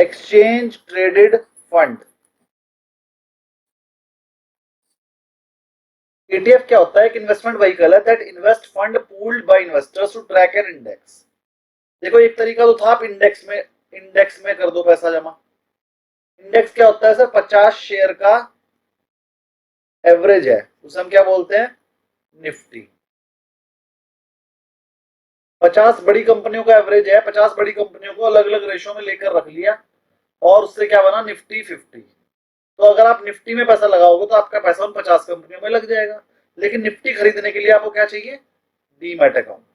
Exchange traded fund. ETF क्या होता है? एक इन्वेस्टमेंट व्हीकल है that invest fund pooled by investors to track an index. देखो एक तरीका तो था आप इंडेक्स में कर दो पैसा जमा। इंडेक्स क्या होता है सर? 50 शेयर का एवरेज है, उसे हम क्या बोलते हैं? निफ्टी। 50 बड़ी कंपनियों का एवरेज है, 50 बड़ी कंपनियों को अलग अलग रेशो में लेकर रख लिया और उससे क्या बना? निफ्टी 50। तो अगर आप निफ्टी में पैसा लगाओगे तो आपका पैसा उन 50 कंपनियों में लग जाएगा। लेकिन निफ्टी खरीदने के लिए आपको क्या चाहिए? Demat account.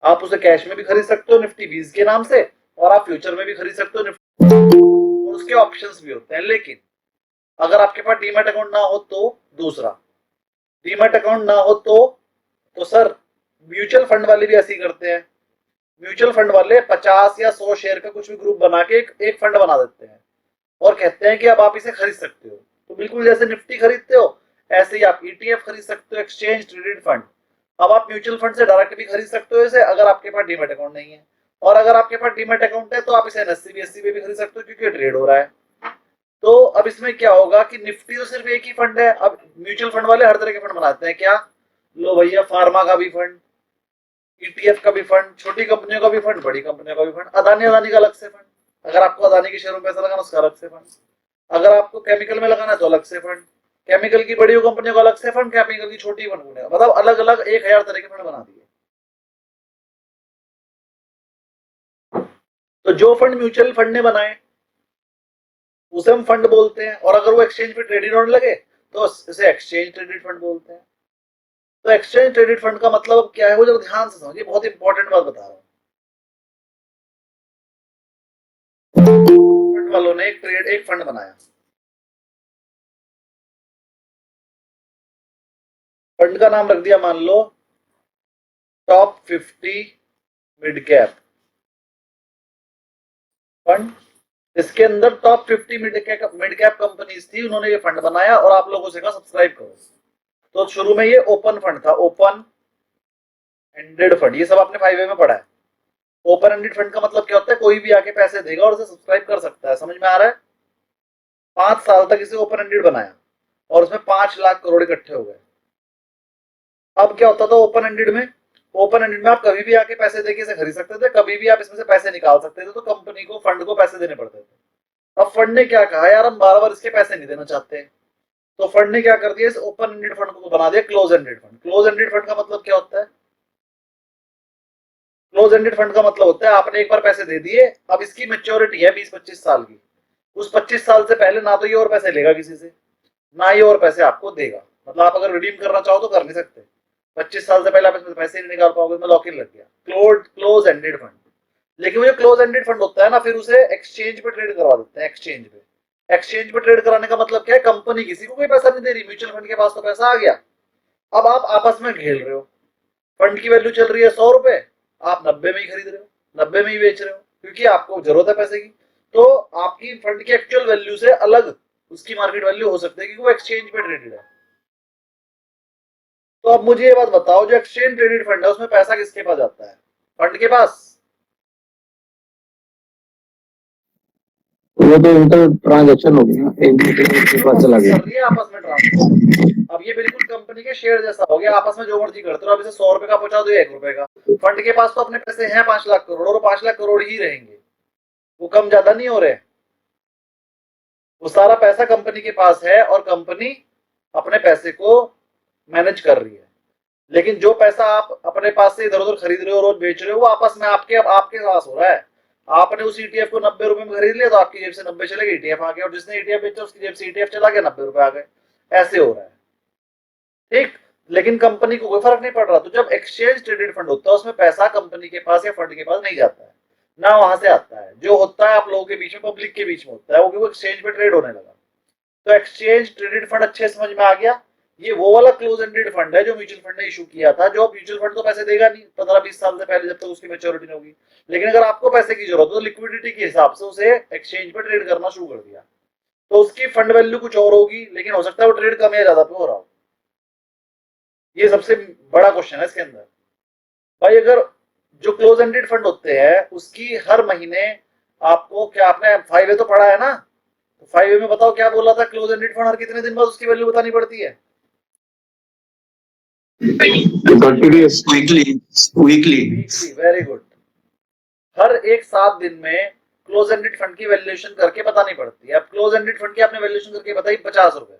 आप उसे कैश में भी खरीद सकते हो निफ्टी 20 के नाम से, और आप फ्यूचर में भी खरीद सकते हो निफ्टी, और उसके ऑप्शंस भी होते हैं। लेकिन अगर आपके पास डीमैट अकाउंट ना हो तो दूसरा, डीमैट अकाउंट ना हो तो सर म्यूचुअल फंड वाले भी ऐसे ही करते हैं। म्यूचुअल फंड वाले 50 या 100 शेयर का कुछ भी ग्रुप बना के एक फंड बना देते हैं और कहते हैं कि अब आप इसे खरीद सकते हो। तो बिल्कुल जैसे निफ्टी खरीदते हो ऐसे ही आप ETF खरीद सकते हो, एक्सचेंज ट्रेडेड फंड। अब आप म्यूचुअल फंड से डायरेक्ट भी खरीद सकते हो इसे, अगर आपके पास डीमैट अकाउंट नहीं है। और अगर आपके पास डीमैट अकाउंट है तो आप इसे NSE BSE पे भी खरीद सकते हो क्योंकि ट्रेड हो रहा है। तो अब इसमें क्या होगा कि निफ्टी तो सिर्फ एक ही फंड है। अब म्यूचुअल फंड वाले हर तरह के फंड बनाते हैं। क्या? लो भैया, फार्मा का भी फंड, ETF का भी फंड, छोटी कंपनियों का भी फंड, बड़ी कंपनियों का भी फंड, अदानी अदानी का अलग से फंड, अगर आपको अदानी के शेयरों में पैसा लगाना उसका अलग से फंड, अगर आपको केमिकल में लगाना है तो अलग से फंड, केमिकल की बड़ी कंपनियों का अलग से फंड, केमिकल की छोटी फंड, मतलब अलग अलग 1000 तरह के फंड बना दिए। तो जो फंड म्यूचुअल फंड ने बनाए उसे हम फंड बोलते हैं, और अगर वो एक्सचेंज पे ट्रेडेड होने लगे तो इसे एक्सचेंज ट्रेडेड फंड बोलते हैं। तो एक्सचेंज ट्रेडेड फंड का मतलब क्या है वो जब ध्यान से समझिए, बहुत इंपॉर्टेंट बात बता रहा हूँ। फंड वालों ने एक फंड बनाया, फंड का नाम रख दिया मान लो टॉप 50 मिड कैप फंड। इसके अंदर टॉप 50 मिड कैप कंपनीज थी, उन्होंने ये फंड बनाया और आप लोगों से कहा सब्सक्राइब करो। तो शुरू में ये ओपन फंड था, ओपन एंडेड फंड, ये सब आपने 5A में पढ़ा है। ओपन एंडेड फंड का मतलब क्या होता है? कोई भी आके पैसे देगा और उसे सब्सक्राइब कर सकता है। समझ में आ रहा है? 5 साल तक इसे ओपन एंडेड बनाया और उसमें 5 लाख करोड़ इकट्ठे हो गए। अब क्या होता था ओपन एंडेड में? ओपन एंडेड में आप कभी भी आके पैसे देके इसे खरीद सकते थे, कभी भी आप इसमें से पैसे निकाल सकते थे, तो कंपनी को, फंड को पैसे देने पड़ते थे। अब फंड ने क्या कहा, यार हम बार बार इसके पैसे नहीं देना चाहते, तो फंड ने क्या कर दिया, इस ओपन एंडेड फंड को बना दिया close ended fund. Close ended fund का मतलब क्या होता है? क्लोज एंडेड फंड का मतलब होता है आपने एक बार पैसे दे दिए, अब इसकी मेच्योरिटी है 20-25 साल की। उस 25 साल से पहले ना तो ये और पैसे लेगा किसी से, ना ये और पैसे आपको देगा। मतलब आप अगर रिडीम करना चाहो तो कर नहीं सकते, 25 साल से पहले आप इसमें पैसे नहीं निकाल पाओगे, इसमें लॉक इन लग गया। Close ended fund. लेकिन वो जो क्लोज एंडेड फंड होता है ना, फिर उसे एक्सचेंज पे ट्रेड करवा देते हैं। एक्सचेंज पे ट्रेड कराने का मतलब क्या है? कंपनी किसी को कोई पैसा नहीं दे रही, म्यूचुअल फंड के पास तो पैसा आ गया। अब आप आपस में खेल रहे हो, फंड की वैल्यू चल रही है 100 रुपए, आप 90 में ही खरीद रहे हो, 90 में ही बेच रहे हो, क्योंकि आपको जरूरत है पैसे की। तो आपकी फंड की एक्चुअल वैल्यू से अलग उसकी मार्केट वैल्यू हो सकती है क्योंकि वो एक्सचेंज पे ट्रेडेड है। तो अब मुझे ये बात बताओ, जो एक्सचेंज ट्रेडेड फंड है उसमें पैसा किसके पास जाता है? फंड के पास। वो तो इंटर ट्रांजेक्शन हो गया, एक दूसरे के पास चला गया। कर रही है आपस में ट्रांसफर। अब ये बिल्कुल कंपनी के शेयर जैसा हो गया, आपस में जो मर्जी करते हो। अब इसे 100 रुपए का पहुंचा दो या 1 रुपए का, फंड के पास तो अपने पैसे हैं 5 लाख करोड़, और 5 लाख करोड़ ही रहेंगे, वो कम ज्यादा नहीं हो रहे। वो सारा पैसा कंपनी के पास है और कंपनी अपने पैसे को मैनेज कर रही है। लेकिन जो पैसा आप अपने पास से इधर उधर खरीद रहे हो, रोज बेच रहे हो, वो आपस में आपके आपके पास हो रहा है। आपने उस ETF को 90 रुपए में खरीद लिया तो आपकी जेब से 90 चले गए, ETF आ गया, और जिसने ETF बेचा उसकी जेब से ETF चला गया, 90 रुपए आ गए। ऐसे हो रहा है, ठीक। लेकिन कंपनी को कोई फर्क नहीं पड़ रहा। तो जब एक्सचेंज ट्रेडेड फंड होता है उसमें पैसा कंपनी के पास या फंड के पास नहीं जाता है, ना वहां से आता है। जो होता है आप लोगों के बीच में, पब्लिक के बीच में होता है, वो एक्सचेंज पे ट्रेड होने लगा। तो एक्सचेंज ट्रेडेड फंड अच्छे समझ में आ गया। ये वो वाला क्लोज एंडेड फंड है जो म्यूचुअल फंड ने इशू किया था। जो म्यूचुअल फंड तो पैसे देगा नहीं 15-20 साल से पहले, जब तक उसकी मेच्योरिटी नहीं होगी। लेकिन अगर आपको पैसे की जरूरत हो तो लिक्विडिटी के हिसाब से उसे एक्सचेंज पर ट्रेड करना शुरू कर दिया, तो उसकी फंड वैल्यू कुछ और होगी, लेकिन हो सकता है वो ट्रेड कम या ज्यादा पे हो रहा हो। ये सबसे बड़ा क्वेश्चन है इसके अंदर। भाई अगर जो क्लोज एंडेड फंड होते हैं उसकी हर महीने आपको क्या, आपने 5A तो पढ़ा है ना, तो 5A में बताओ क्या बोला था, क्लोज एंडेड फंड हर कितने दिन बाद उसकी वैल्यू बतानी पड़ती है? 30 days. Weekly. Weekly, very good. हर एक 7 दिन में क्लोज एंडेड फंड की वैल्यूएशन करके बतानी पड़ती है। अब क्लोज एंडेड फंड की आपने वैल्यूएशन करके बताई 50 रुपए,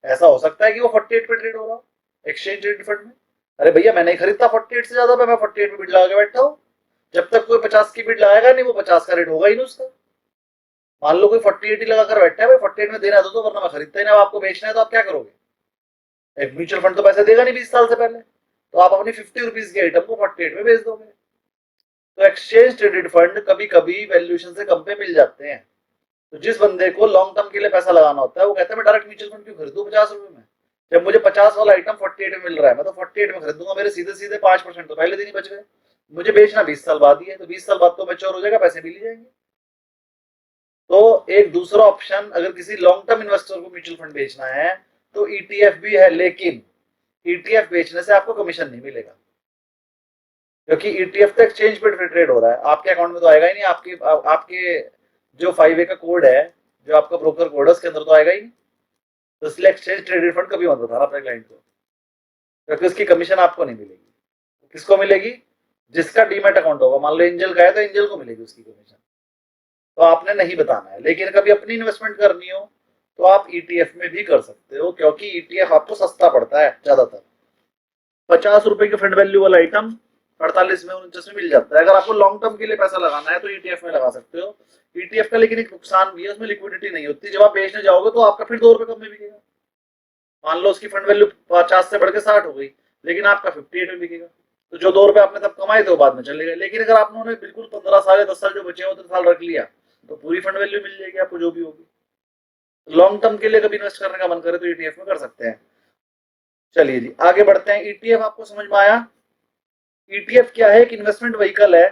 ऐसा हो सकता है कि वो 48 पे ट्रेड हो रहा हो एक्सचेंज ट्रेडेड फंड में। अरे भैया मैं नहीं खरीदता 48 से ज्यादा पे, मैं 48 पे बिड लगा के बैठा हूँ। जब तक कोई 50 की बिड लगाएगा नहीं, वो 50 का रेट होगा ही नहीं उसका। मान लो कोई 48 ही लगा कर बैठा है, भाई 48 में देना है तो वरना मैं खरीदता ही नहीं। अब आपको बेचना है तो आप क्या करोगे? एक म्यूचुअल फंड तो पैसे देगा नहीं 20 साल से पहले, तो आप अपनी 50 रुपीज के आइटम को 48 में बेच दोगे। तो एक्सचेंज ट्रेडेड फंड कभी कभी वैल्यूएशन से कम पे मिल जाते हैं। तो जिस बंदे को लॉन्ग टर्म के लिए पैसा लगाना होता है वो कहता है मैं डायरेक्ट म्यूचुअल फंड क्यों खरीदूं 50 रुपए में, जब मुझे 50 वाला आइटम 48 में मिल रहा है, मैं तो 48 में खरीदूंगा। मेरे सीधे सीधे 5% तो पहले दिन ही बच गए। मुझे बेचना 20 साल बाद ही है, तो 20 साल बाद तो मैच्योर हो जाएगा, पैसे मिल ही जाएंगे। तो एक दूसरा ऑप्शन, अगर किसी लॉन्ग टर्म इन्वेस्टर को म्यूचुअल फंड बेचना है तो ईटीएफ भी है, लेकिन ईटीएफ बेचने से आपको कमीशन नहीं मिलेगा, क्योंकि ईटीएफ तो एक्सचेंज पे ट्रेड हो रहा है, आपके अकाउंट में तो आएगा ही नहीं। आपके जो 5A का कोड है, जो आपका ब्रोकर कोड है, उसके अंदर तो आएगा ही नहीं। तो इसलिए एक्सचेंज ट्रेडेड फंड कभी मत बताना अपने क्लाइंट को, क्योंकि उसकी कमीशन आपको नहीं मिलेगी। किसको मिलेगी? जिसका डीमैट अकाउंट होगा। मान लो एंजल का है तो एंजल को मिलेगी उसकी कमीशन, तो आपने नहीं बताना है। लेकिन कभी अपनी इन्वेस्टमेंट करनी हो तो आप ईटीएफ में भी कर सकते हो, क्योंकि ईटीएफ आपको सस्ता पड़ता है ज्यादातर। 50 रुपए के फंड वैल्यू वाला आइटम 48 में 49 में मिल जाता है। अगर आपको लॉन्ग टर्म के लिए पैसा लगाना है तो ईटीएफ में लगा सकते हो। ईटीएफ का लेकिन एक नुकसान भी है, उसमें लिक्विडिटी नहीं होती। जब आप बेचने जाओगे तो आपका फिर 2 रुपए कम में बिकेगा। मान लो उसकी फंड वैल्यू 50 से बढ़ के 60 हो गई, लेकिन आपका 58 में बिकेगा। तो जो 2 रुपए आपने तब कमाए थे वो बाद में चले गए। लेकिन अगर आपने बिल्कुल 15 साल या 10 साल जो बचे हैं 3 साल रख लिया, तो पूरी फंड वैल्यू मिल जाएगी आपको जो भी होगी। लॉन्ग टर्म के लिए कभी इन्वेस्ट करने का मन करे तो ईटीएफ में कर सकते हैं। चलिए जी आगे बढ़ते हैं। ईटीएफ आपको समझ में आया? ईटीएफ क्या है? एक इन्वेस्टमेंट व्हीकल है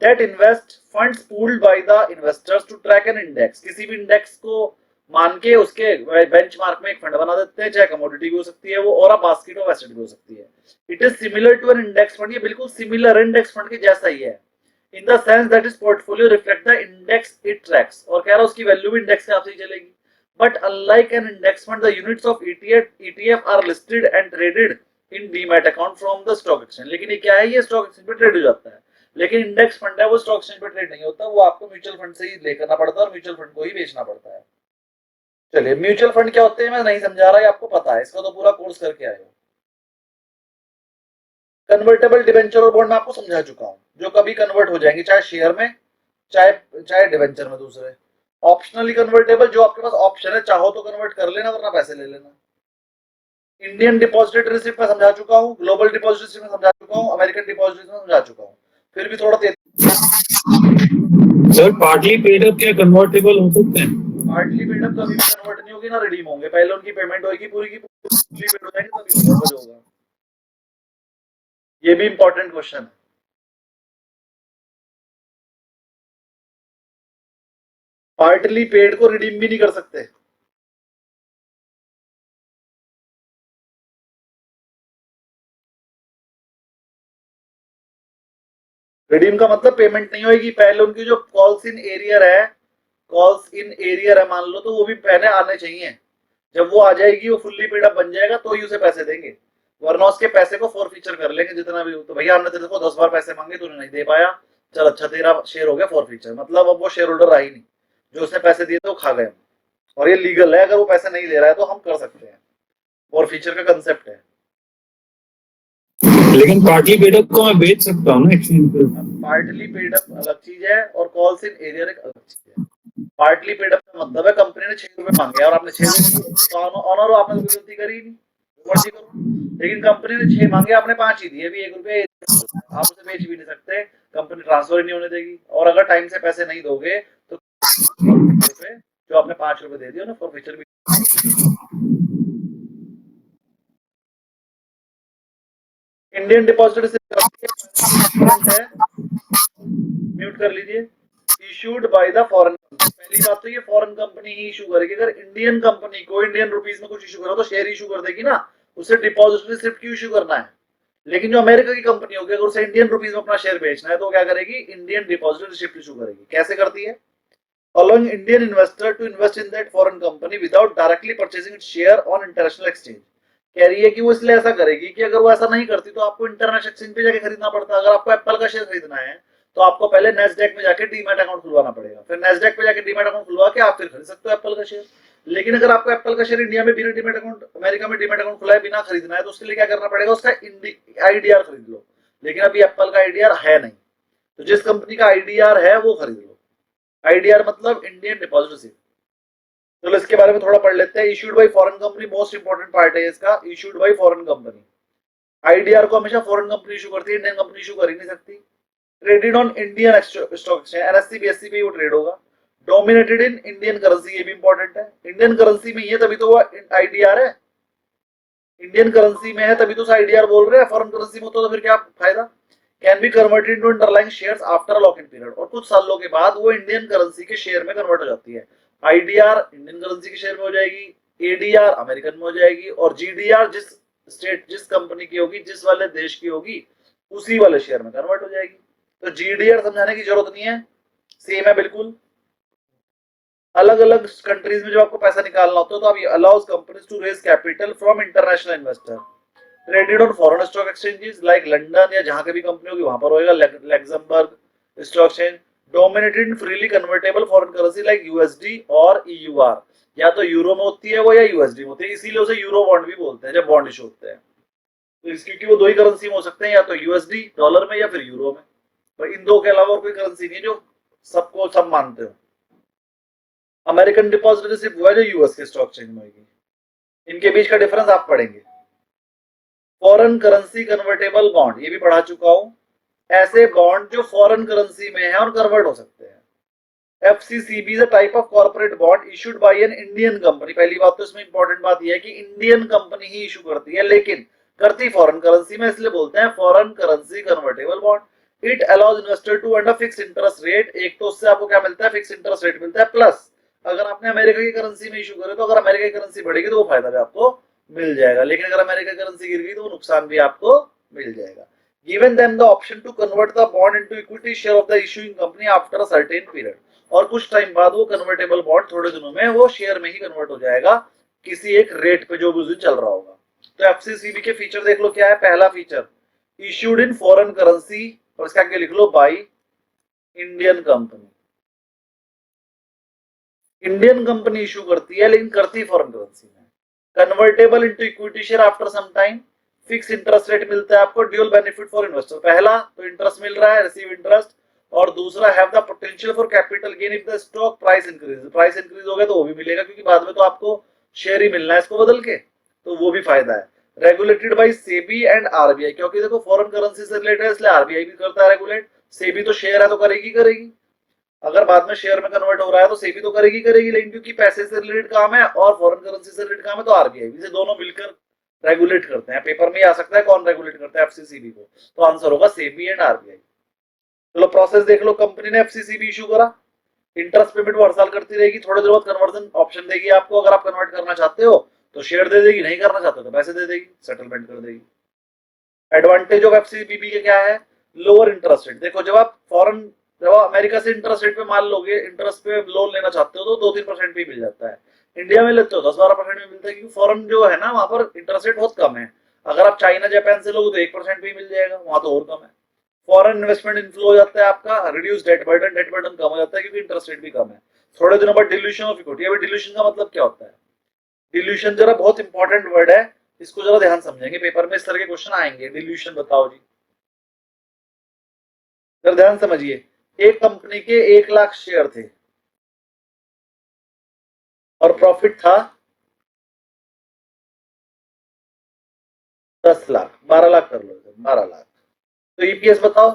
that invest funds pooled by the investors to track an index. किसी भी इंडेक्स को मान के उसके बेंचमार्क में एक फंड बना देते हैं, चाहे कमोडिटी भी हो सकती है वो, और अ बास्केट ऑफ एसेट भी हो सकती है। It is similar to an index fund. ये बिल्कुल सिमिलर इंडेक्स फंड के जैसा ही है, in the sense that is portfolio reflect the index it tracks. और कह रहा है उसकी वैल्यू भी इंडेक्स के हिसाब से ही चलेगी। But unlike an index fund, the units of ETF are listed and traded in demat account from the stock exchange. लेकिन ये क्या है? ये स्टॉक एक्सचेंज पे ट्रेड हो जाता है। लेकिन इंडेक्स फंड है वो स्टॉक एक्सचेंज पे ट्रेड नहीं होता, वो आपको म्यूचुअल फंड से ही लेकर पड़ता है और म्यूचुअल फंड को ही बेचना पड़ता है। चलिए म्यूचुअल फंड क्या होते हैं मैं नहीं समझा रहा, आपको पता है, इसका तो पूरा कोर्स करके आए हो। कन्वर्टेबल डिबेंचर और बॉन्ड मैं आपको समझा चुका हूं, जो कभी कन्वर्ट हो जाएंगे, चाहे शेयर में चाहे डिबेंचर में दूसरे। ऑप्शनली कन्वर्टेबल, जो आपके पास ऑप्शन है, चाहो तो कन्वर्ट कर लेना वरना पैसे ले लेना। इंडियन डिपॉजिटरी रिसिप्ट में समझा चुका हूँ, ग्लोबल डिपॉजिट रिसिप्ट में समझा चुका हूँ, अमेरिकन डिपॉजिट में समझा चुका हूँ। फिर भी थोड़ा सर पार्टली पेड अप क्या कन्वर्टेबल हो सकते हैं? पार्टली पेड अप कभी भी कन्वर्ट नहीं होगी ना रिडीम होंगे, पहले उनकी पेमेंट होगी पूरी की पूरी पेड हो जाएगी तभी होगा जो होगा। ये भी इंपॉर्टेंट क्वेश्चन है। पार्टली पेड को रिडीम भी नहीं कर सकते। रिडीम का मतलब पेमेंट नहीं होगी, पहले उनकी जो कॉल्स इन एरियर है, कॉल्स इन एरियर है मान लो, तो वो भी पहले आने चाहिए। जब वो आ जाएगी, वो फुल्ली पेड अप बन जाएगा तो ही उसे पैसे देंगे, वरना उसके पैसे को फॉर फीचर कर लेंगे जितना भी। तो भैया हमने तेरे को 10 बार पैसे मांगे, तूने नहीं दे पाया, चल अच्छा तेरा शेयर हो गया फॉर फीचर, मतलब अब वो शेयर होल्डर रहा ही नहीं, जो उसने पैसे दिए थे वो खा गए। और ये लीगल है, अगर वो पैसे नहीं दे रहा है तो हम कर सकते हैं। फॉर फीचर का कंसेप्ट है। लेकिन पार्टली पेड अप को मैं बेच सकता हूँ ना एक्सचेंज पे? पार्टली पेड अप अलग चीज है और कॉल्स इन एरियर एक अलग चीज है। पार्टली पेड अप का मतलब है कंपनी ने 6 रुपए मांगे और आपने 6 दे दिए, तो ऑनर हो, आपने कोई गलती करी नहीं, मर्जी करो। लेकिन कंपनी ने 6 मांगे, आपने 5 ही दिए, अभी 1 रुपया आप उसे बेच भी नहीं सकते, कंपनी ट्रांसफर ही नहीं होने देगी। और अगर टाइम से पैसे नहीं दोगे तो रुपए जो आपने 5 रुपए दे दिए ना फॉर फ्यूचर भी। इंडियन डिपॉजिट है, म्यूट कर लीजिए। Issued by the foreign company. पहली बात तो ये फॉरेन कंपनी ही इशू करेगी। अगर इंडियन कंपनी को इंडियन रुपीस में कुछ इशू करो तो शेयर इशू कर देगी ना, उसे डिपॉजिट रिसिप्ट क्यों इशू करना है। लेकिन जो अमेरिका की कंपनी होगी, अगर उसे इंडियन रुपीस में अपना शेयर बेचना है तो क्या करेगी? इंडियन डिपॉजिट रिसिप्ट इशू करेगी। कैसे करती है? allowing Indian investor to invest in that foreign company without directly purchasing its share on international exchange. कह रही है कि वो इसलिए ऐसा करेगी कि अगर वो ऐसा नहीं करती तो आपको इंटरनेशनल एक्सचेंज पे जाके खरीदना पड़ता। अगर आपको एप्पल का शेयर खरीदना है तो आपको पहले नेस्डैक में जाके डीमैट अकाउंट खुलवाना पड़ेगा, फिर नेस्डैक पे जाके डीमैट अकाउंट खुलवा के आप फिर खरीद सकते हो एप्पल का शेयर। लेकिन अगर आपको एप्पल का शेयर इंडिया में बिना डीमैट अकाउंट, अमेरिका में डीमैट अकाउंट खुलाए बिना खरीदना है तो उसके लिए क्या करना पड़ेगा, उसका आईडीआर खरीद लो। लेकिन अभी एप्पल का आईडीआर है नहीं, तो जिस कंपनी का आईडीआर है वो खरीद लो। आईडीआर मतलब इंडियन डिपॉजिट रिसीट। चलो इसके बारे में थोड़ा पढ़ लेते हैं। Issued by foreign company, most important part है इसका, issued by foreign company. IDR को हमेशा फॉरेन कंपनी इशू करती है, इंडियन कंपनी इशू कर ही नहीं सकती। Traded on Indian stock exchange, NSC BSc पे वो ट्रेड होगा। डोमिनेटेड इन इंडियन करेंसी, ये भी इंपॉर्टेंट है। इंडियन करेंसी में ये तभी तो वो आईडीआर है, इंडियन करेंसी में है तभी तो आईडीआर बोल रहे हैं। फॉरेन करेंसी में तो फिर क्या फायदा। Can be converted into underlying shares after lock in period, और कुछ सालों के बाद वो इंडियन करेंसी के शेयर में कन्वर्ट हो जाती है। आईडीआर इंडियन करेंसी के शेयर में हो जाएगी, एडीआर अमेरिकन में हो जाएगी, और जीडीआर जिस स्टेट जिस कंपनी की होगी, जिस वाले देश की होगी, उसी वाले शेयर में कन्वर्ट हो जाएगी। तो जीडीआर समझाने की जरूरत नहीं है, सेम है बिल्कुल। अलग अलग कंट्रीज में जब आपको पैसा निकालना होता है तो आप allows companies to raise capital from international investor. Traded on foreign stock exchanges like London, या जहां कभी कंपनी होगी वहां पर होएगा, Luxembourg stock exchange. Dominated in freely convertible foreign currency like USD और ईयूआर, या तो यूरो में होती है वो या यूएसडी में होती है, इसीलिए उसे यूरो बॉन्ड भी बोलते हैं जब बॉन्ड इशू होते हैं। तो क्योंकि वो दो ही करेंसी में हो सकते हैं, या तो यूएसडी डॉलर में या फिर यूरो में, पर इन दो के अलावा और कोई करेंसी नहीं जो सबको सब मानते हो। अमेरिकन डिपॉजिट रिसिप्ट वो है जो यूएस के स्टॉक एक्सचेंज में होगी। इनके बीच का डिफरेंस आप पढ़ेंगे। फॉरेन करेंसी कन्वर्टेबल बॉन्ड, ये भी पढ़ा चुका हूं। ऐसे बॉन्ड जो फॉरेन करेंसी में है और कन्वर्ट हो सकते हैं। FCCB is a type of corporate bond issued by an Indian company। पहली बात तो इसमें इंपॉर्टेंट बात यह है कि इंडियन कंपनी ही इशू करती है, लेकिन करती फॉरेन करेंसी में, इसलिए बोलते हैं foreign currency convertible bond. It allows investor to earn a fix interest rate. एक तो उससे आपको क्या मिलता है, फिक्स इंटरेस्ट रेट मिलता है, प्लस अगर आपने अमेरिका की करेंसी में इशू करे तो अगर अमेरिका की करेंसी बढ़ेगी तो वो फायदा भी आपको मिल जाएगा, लेकिन अगर अमेरिका की करेंसी गिर गई तो वो नुकसान भी आपको मिल जाएगा। Given them the option to convert the bond into equity share of the issuing company after a certain period। और कुछ टाइम बाद वो कन्वर्टेबल बॉन्ड थोड़े दिनों में वो शेयर में ही कन्वर्ट हो जाएगा किसी एक रेट पे जो भी चल रहा होगा। तो एफसीसीबी के फीचर देख लो क्या है। पहला feature, issued in foreign currency, और इसका आगे लिख लो by Indian company. Indian company issue करती है लेकिन करती फॉरेन करेंसी में। Convertible into equity share after some time. Fix interest rate मिलता है आपको। ड्यूअल बेनिफिट फॉर इन्वेस्टर, पहला तो इंटरेस्ट मिल रहा है, रिसीव इंटरेस्ट, और दूसरा have the potential for capital gain if the stock price increase. Price increase हो गया तो वो भी मिलेगा, क्योंकि बाद में तो आपको शेयर ही मिलना है इसको बदल के, तो वो भी फायदा है। Regulated by SEBI and RBI, क्योंकि देखो फॉरेन करेंसी से रिलेटेड है इसलिए आरबीआई भी करता है रेगुलेट। सेबी तो शेयर है तो करेगी, अगर बाद में शेयर में कन्वर्ट हो रहा है तो सेबी तो करेगी, लेकिन क्योंकि पैसे से रिलेटेड काम है और फॉरेन करेंसी से रिलेटेड काम है तो आरबीआई भी, से दोनों मिलकर रेगुलेट करते हैं। पेपर में आ सकता है कौन रेगुलेट करता है एफसीसीबी को, तो आंसर होगा सेबी एंड आरबीआई। चलो प्रोसेस देख लो। कंपनी ने एफसीसीबी इशू करा, इंटरेस्ट पेमेंट वो हर साल करती रहेगी, थोड़े देर बाद कन्वर्जन ऑप्शन देगी आपको। अगर आप कन्वर्ट करना चाहते हो तो शेयर दे देगी, नहीं करना चाहते हो तो पैसे दे देगी, सेटलमेंट कर देगी। एडवांटेज ऑफ एफसीसीबी के क्या है, लोअर इंटरेस्ट रेट। देखो जब आप अमेरिका से इंटरेस्ट रेट पे मान लोगे, इंटरेस्ट पे लोन लेना चाहते हो तो 2-3% पे मिल जाता है। इंडिया में लेते हो 10-12% में मिलता है, क्योंकि फॉरेन जो है ना वहां पर इंटरेस्ट रेट बहुत कम है। अगर आप चाइना जापान से लोगे तो 1% पे मिल जाएगा, वहां तो और कम है। फॉरेन इन्वेस्टमेंट इनफ्लो हो जाता है आपका, रिड्यूस डेट बर्डन कम हो जाता है क्योंकि इंटरेस्ट रेट भी कम है। थोड़े दिनों बाद डिल्यूशन ऑफ इक्विटी। अभी डिल्यूशन का मतलब क्या होता है, डिल्यूशन जरा बहुत इंपॉर्टेंट वर्ड है, इसको जरा ध्यान समझेंगे, पेपर में इस तरह के क्वेश्चन आएंगे। डिल्यूशन बताओ जी, जरा ध्यान समझिए। एक कंपनी के 1 लाख शेयर थे और प्रॉफिट था 10 लाख, 12 लाख कर लो, 12 लाख। तो ईपीएस बताओ,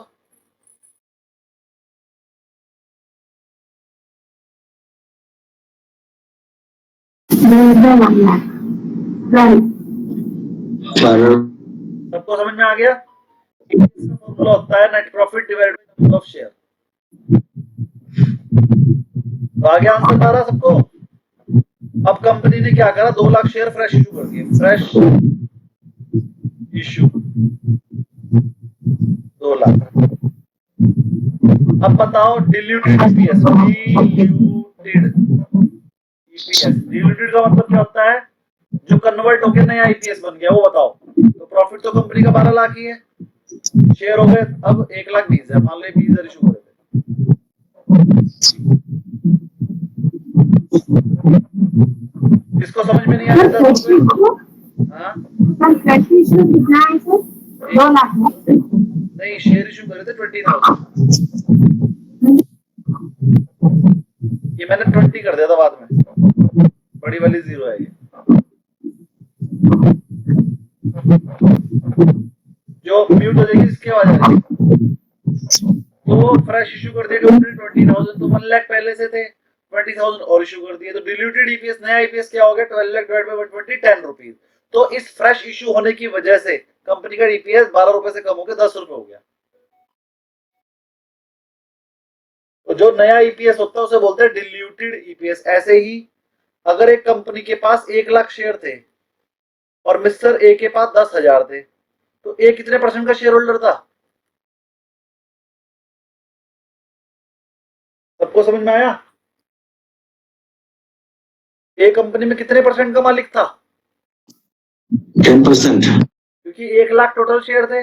सबको समझ में आ गया। फॉर्मूला होता है net profit divided by number of share. तो आगे आंसर आ रहा सबको। अब कंपनी ने क्या करा, 2 लाख शेयर फ्रेश इशू कर दिए, फ्रेश इशू 2 लाख। अब बताओ डिल्यूटेड ईपीएस, डिल्यूटेड का मतलब क्या होता है? जो कन्वर्ट होके नया ईपीएस बन गया, वो बताओ। तो प्रॉफिट तो कंपनी का 12 लाख ही है, शेयर हो गए अब 1,20,000, मान लो 20,000 इशू करे थे। इसको समझ में नहीं आया 10 रुपए? हाँ नहीं, शेयर इशू करे थे 20,000, ये मैंने 20 कर दिया था बाद में, बड़ी वाली 0 है ये। जो म्यूट हो जाएगी इसकी आवाज आ रही है। तो फ्रेश इशू कर दिया कंपनी 20,000, तो 1 लाख पहले से थे, 20,000 और इशू कर दिए, तो डिल्यूटेड ईपीएस, नया ईपीएस क्या हो गया? 12 लाख डिवाइड बाय 120, 10 रुपीज। तो इस फ्रेश इशू होने की वजह से कंपनी का ईपीएस 12 रुपए से कम होकर 10 रुपए हो गया। तो जो नया ईपीएस होता है उसे बोलते हैं डिल्यूटेड ईपीएस। ऐसे ही अगर एक कंपनी के पास 1 लाख शेयर थे और मिस्टर ए के पास 10,000 थे, तो ए कितने परसेंट का शेयर होल्डर था? सबको समझ में आया? ए कंपनी में कितने परसेंट का मालिक था? 10%। क्योंकि 1 लाख टोटल शेयर थे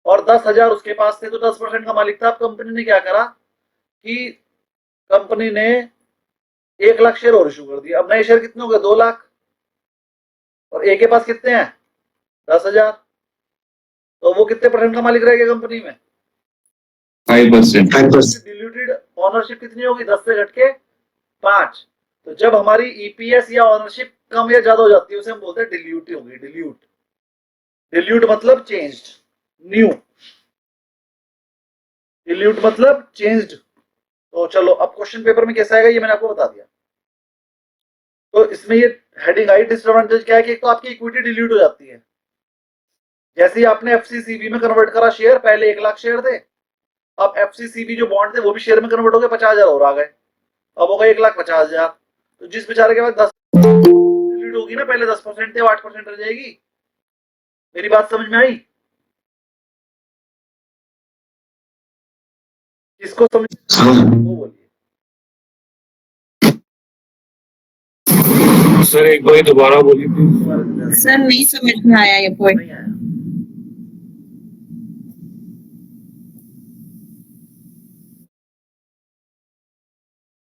और 10,000 उसके पास थे, तो 10% का मालिक था। अब कंपनी ने क्या करा कि कंपनी ने 1 लाख शेयर और इशू कर दिया। अब नए शेयर कितने हो गए? 2 लाख, और ए के पास कितने हैं? 10,000। तो वो कितने परसेंट का मालिक रह गया कंपनी में? 5%। डिल्यूटेड ऑनरशिप कितनी होगी? 10 से घट के 5। तो जब हमारी ईपीएस या ऑनरशिप कम या ज्यादा हो जाती है उसे हम बोलते हैं डिल्यूट होगी। डिल्यूट, डिल्यूट मतलब चेंज्ड, न्यू। डिल्यूट मतलब चेंज्ड। तो चलो, अब क्वेश्चन पेपर में कैसा आएगा ये मैंने आपको बता दिया। तो इसमें ये हेडिंग आई, डिसएडवांटेज क्या है कि एक तो आपकी इक्विटी डिल्यूट हो जाती है। जैसे ही आपने एफसीसीबी में कन्वर्ट करा शेयर, पहले 1 लाख शेयर थे, अब एफसीसीबी जो बॉन्ड थे वो भी शेयर में कन्वर्ट हो गए, 50,000 और आ गए, अब होगा 1,50,000। तो जिस बेचारे के पास 10 डिल्यूट होगी ना, पहले 10% थे, 8% रह जाएगी। मेरी बात समझ में आई? किसको समझ वो बोलिए। सर एक बार दोबारा बोलिए। सर नहीं समझ में आया ये पॉइंट। नहीं आया।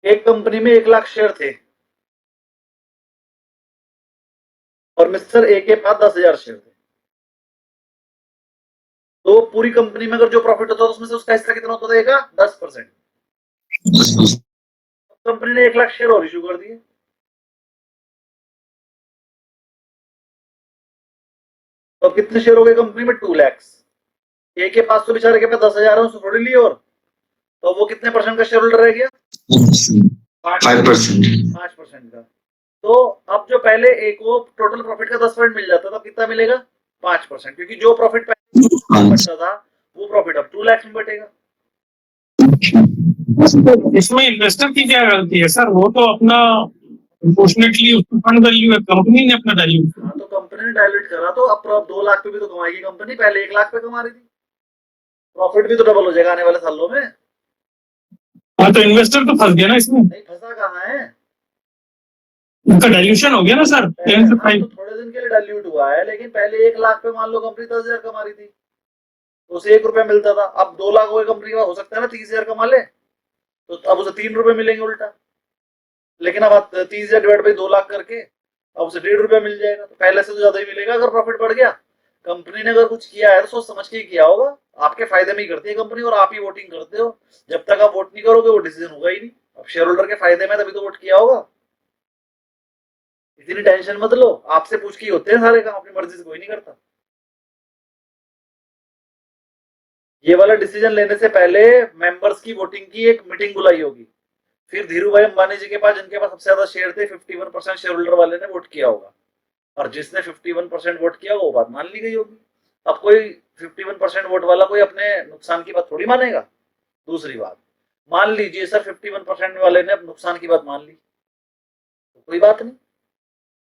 एक कंपनी में 1 लाख शेयर थे और मिस्टर ए के पास 10,000 शेयर थे। तो पूरी कंपनी में अगर जो प्रॉफिट होता है उसमें से उसका हिस्सा कितना होता था? 10%। कंपनी ने 1 लाख शेयर और इशू कर दिए, तो कितने शेयर हो गए कंपनी में? 2 लाख। ए के पास तो बेचारे के पास 10,000 है, उसको थोड़ी लिए, और तो वो कितने परसेंट का शेयर होल्डर रह गया? 5% का। तो अब जो पहले ए को टोटल प्रॉफिट का 10% मिल जाता था, अब कितना मिलेगा? 5%, क्योंकि जो प्रॉफिट पहले बचता था वो प्रॉफिट अब 2 लाख में बटेगा। इसमें इन्वेस्टर की क्या गलती है सर? वो तो अपना अनफॉर्चुनेटली फंड वैल्यू है, कंपनी ने अपना डाइल्यूट। हाँ, तो कंपनी ने डायल्यूट करा, तो अब 2 लाख पे भी तो कमाएगी कंपनी, पहले 1 लाख पे कमा रही थी, प्रॉफिट भी तो डबल हो जाएगा आने वाले सालों में। हाँ, तो इन्वेस्टर तो फंस गया ना इसमें। नहीं फंसा कहाँ है, उनका डाइल्यूशन हो गया ना सर। 10 से 5 तो थोड़े दिन के लिए डायल्यूट हुआ है, लेकिन पहले 1 लाख पे मान लो कंपनी 10,000 कमा रही थी, तो उसे 1 रुपया मिलता था। अब 2 लाख हो गए कंपनी का, हो सकता है ना 30,000 कमा ले, तो अब उसे 3 रुपए मिलेंगे उल्टा। लेकिन अब 30,000 डिवाइड बाई 2 लाख करके अब उसे 1.5 रुपया मिल जाएगा, तो पहले से तो ज्यादा ही मिलेगा अगर प्रॉफिट बढ़ गया। कंपनी ने अगर कुछ किया है तो सोच समझ के ही किया होगा, आपके फायदे में ही करती है कंपनी, और आप ही वोटिंग करते हो। जब तक आप वोट नहीं करोगे वो डिसीजन होगा ही नहीं। अब शेयर होल्डर के फायदे में तभी तो वोट किया होगा। इतनी टेंशन मत लो, आपसे पूछ के ही होते हैं सारे काम, अपनी मर्जी से कोई नहीं करता। ये वाला डिसीजन लेने से पहले मेंबर्स की वोटिंग की एक मीटिंग बुलाई होगी, फिर धीरू भाई अंबानी जी के पास, जिनके पास सबसे ज्यादा शेयर थे, 51% शेयर होल्डर वाले ने वोट किया होगा, और जिसने 51% वोट किया वो बात मान ली गई होगी। अब कोई 51% वोट वाला कोई अपने नुकसान की बात थोड़ी मानेगा। दूसरी बात, मान लीजिए सर 51% वाले ने नुकसान की बात मान ली, तो कोई बात नहीं।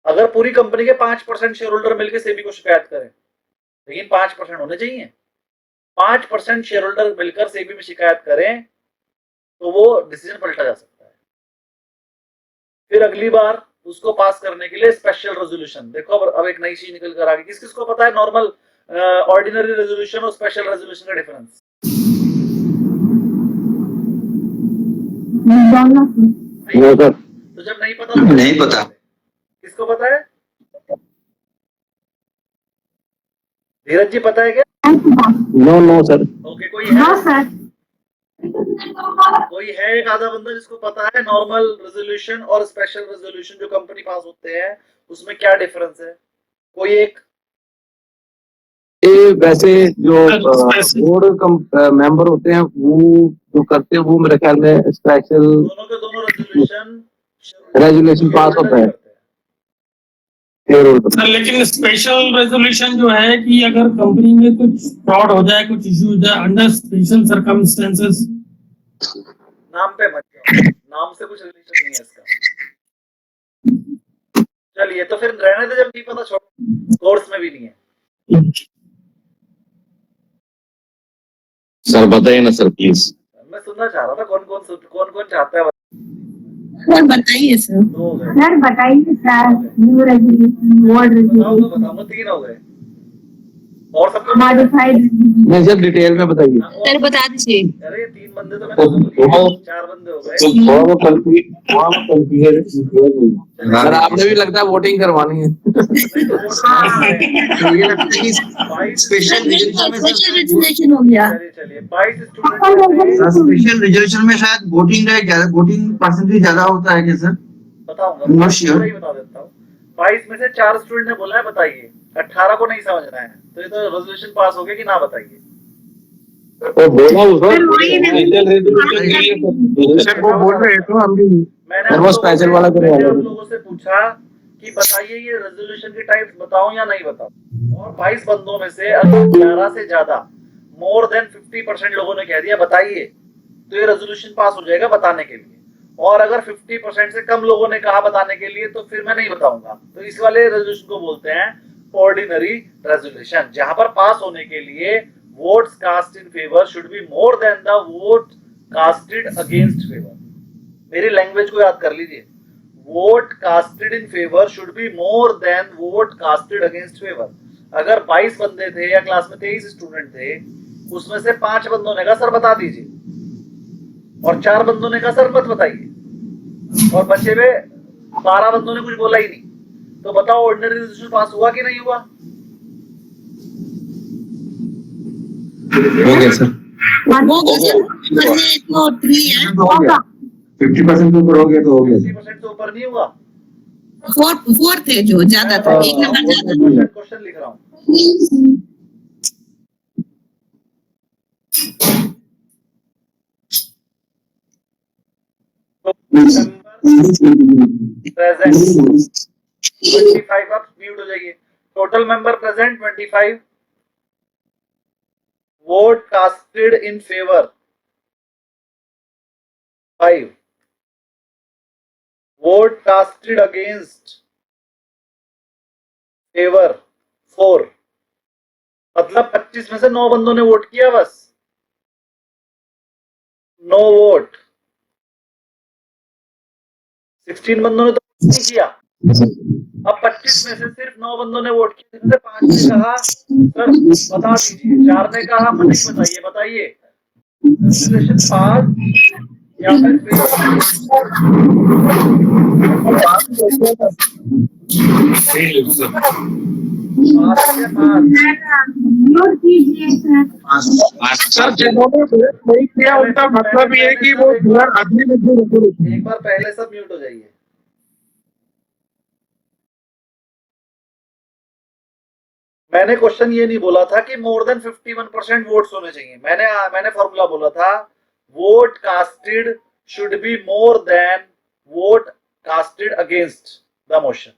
अगर पूरी कंपनी के 5% शेयर होल्डर मिलकर सेबी को शिकायत करें, लेकिन 5% होने चाहिए, 5% शेयर होल्डर मिलकर सेबी में शिकायत करें, तो वो डिसीजन पलटा जा सकता है। फिर अगली बार उसको पास करने के लिए स्पेशल रेजोल्यूशन। देखो अब एक नई चीज निकल कर आ गई। किस किस को पता है नॉर्मल ऑर्डिनरी रेजोल्यूशन और स्पेशल रेजोल्यूशन का डिफरेंस? No sir. तो जब नहीं पता तो नहीं पता। किसको पता है? धीरज जी पता है क्या? No no sir. ओके, कोई है? कोई है एक आधा बंदा जिसको पता है नॉर्मल रेजोल्यूशन और स्पेशल रेजोल्यूशन जो कंपनी पास होते हैं उसमें क्या डिफरेंस है? कोई एक? ये वैसे जो बोर्ड मेंबर होते हैं वो जो करते हैं वो मेरे ख्याल में स्पेशल दोनों के दोनों रेजोल्यूशन पास होता है पेरोल पर। सर लेकिन स्पेशल रेजोल्यूशन जो है कि अगर कंपनी में कुछ फ्रॉड हो जाए, कुछ इशू हो जाए अंडर स्पेशल सर्कमस्टेंसेस। नाम पे मत जाओ, नाम से कुछ रिलेशन नहीं है इसका। चलिए तो फिर रहने दे, जब नहीं पता छोड़ो, कोर्स में भी नहीं है। सर बताइए ना सर प्लीज। मैं सुनना चाह रहा था कौन कौन चाहता है। सर बताइए सर। दो हो गए। सर बताइए सर। न्यू रेजोल्यूशन, ओल्ड बताओ तो रेजोल्यूशन, बताओ, तीन हो गए और सबको मॉडिफाइड। नहीं सर डिटेल में बताइए। सर बता दीजिए। अरे तीन बंदे तो मैंने सुन लिए, चार बंदे हो गए। थोड़ा वो कंफ्यूजन सर आपने भी लगता है वोटिंग करवानी है। नहीं तो वोट तो ये लगता है कि 22 स्पेशल रिजोल्यूशन में स्पेशल रेजोल्यूशन हो गया। चलिए 22 स्टूडेंट स्पेशल रिजोल्यूशन में शायद वोटिंग परसेंटेज ज्यादा होता है क्या सर? बताऊंगा, Not sure. पूरा ही बता देता हूँ। 22 में से 4 स्टूडेंट ने बोला है बताइए, 18 को नहीं समझना है, तो ये तो रेजोल्यूशन पास हो गया कि ना बताइए। तो बोला सर वही सर वो बोल रहे तो हम भी मैंने सर वो स्पेशल वाला करवा लो। आप लोगों से पूछा कि बताइए ये रेजोल्यूशन के टाइप्स बताऊं या नहीं बताऊं, और 22 बंदों में से अगर 11 से ज्यादा मोर देन 50% लोगों ने कह दिया बताइए, तो ये रेजोल्यूशन पास हो जाएगा बताने के लिए। और अगर 50% से कम लोगों ने कहा बताने के लिए तो फिर मैं नहीं बताऊंगा। तो इस वाले रेजोल्यूशन को बोलते हैं ऑर्डिनरी रेजोल्यूशन, जहां पर पास होने के लिए votes cast in favour should be more than the vote casted against favour. मेरी लैंग्वेज को याद कर लीजिए, vote casted in favour should be more than vote casted against favour. अगर 22 बंदे थे या क्लास में 23 स्टूडेंट थे, उसमें से 5 बंदों ने कहा सर बता दीजिए और 4 बंदों ने कहा सर मत बताइए, और बचे हुए 12 बंदों ने कुछ बोला ही नहीं। तो बताओ ऑर्डिनरी रेजोल्यूशन पास हुआ कि नहीं हुआ? हो गया सर। वो तो 3 है। 50% के ऊपर हो गया तो हो गया। 50% से ऊपर नहीं हुआ। 4 थे जो ज्यादा था, एक नंबर ज्यादा। क्वेश्चन लिख रहा हूँ। प्रेजेंट 25, आप म्यूट हो जाइए। Total member present 25, vote casted in favour 5, vote casted against favour 4। मतलब 25 में से 9 बंदों ने वोट किया, बस 9 वोट। 16 बंदों ने तो नहीं किया। अब 25 में से सिर्फ 9 बंदों ने वोट किया, जिनमें 5 ने कहा सर बता दीजिए, 4 ने कहा हम नहीं बताइए, बताइए रेजोल्यूशन पास या फिर सर जिन्होंने वोट नहीं किया उनका मतलब ये है कि वो एक बार पहले सब म्यूट हो जाइए। मैंने क्वेश्चन ये नहीं बोला था कि मोर देन 51% वोट्स होने चाहिए। मैंने फॉर्मूला बोला था vote casted should be more than vote casted against the motion.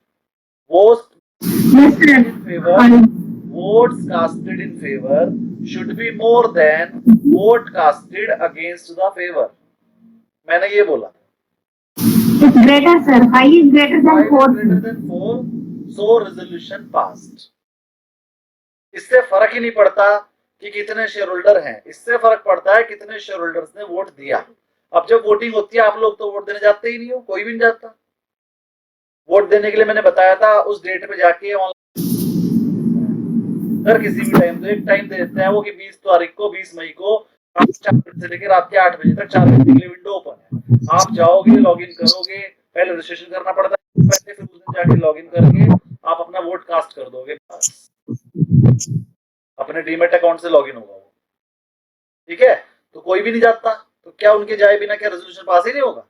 Votes casted in favor should be more than vote casted against the favor। मैंने ये बोला। It's greater sir, 5 is greater than 4. Greater than 4, so resolution passed। इससे फर्क ही नहीं पड़ता कि कितने share holder हैं, इससे फर्क पड़ता है कितने शेयर होल्डर्स ने वोट दिया। अब जब वोटिंग होती है आप लोग तो वोट देने जाते ही नहीं हो, कोई भी नहीं जाता। वोट देने के लिए मैंने बताया था उस डेट पे जाके अगर किसी भी टाइम, तो एक टाइम दे देते हैं वो कि 20 तारीख को, 20 मई को 4 बजे से लेकर रात के 8 बजे तक 4 घंटे के लिए विंडो ओपन है। आप जाओगे, लॉग इन करोगे, पहले रजिस्ट्रेशन करना पड़ता है, पहले फिर उस दिन जाके लॉग इन करके आप अपना वोट कास्ट कर दोगे, बस अपने डीमेट अकाउंट से लॉग इन होगा वो, ठीक है। तो कोई भी नहीं जाता, तो क्या उनके जाए बिना क्या रेजोल्यूशन पास ही नहीं होगा?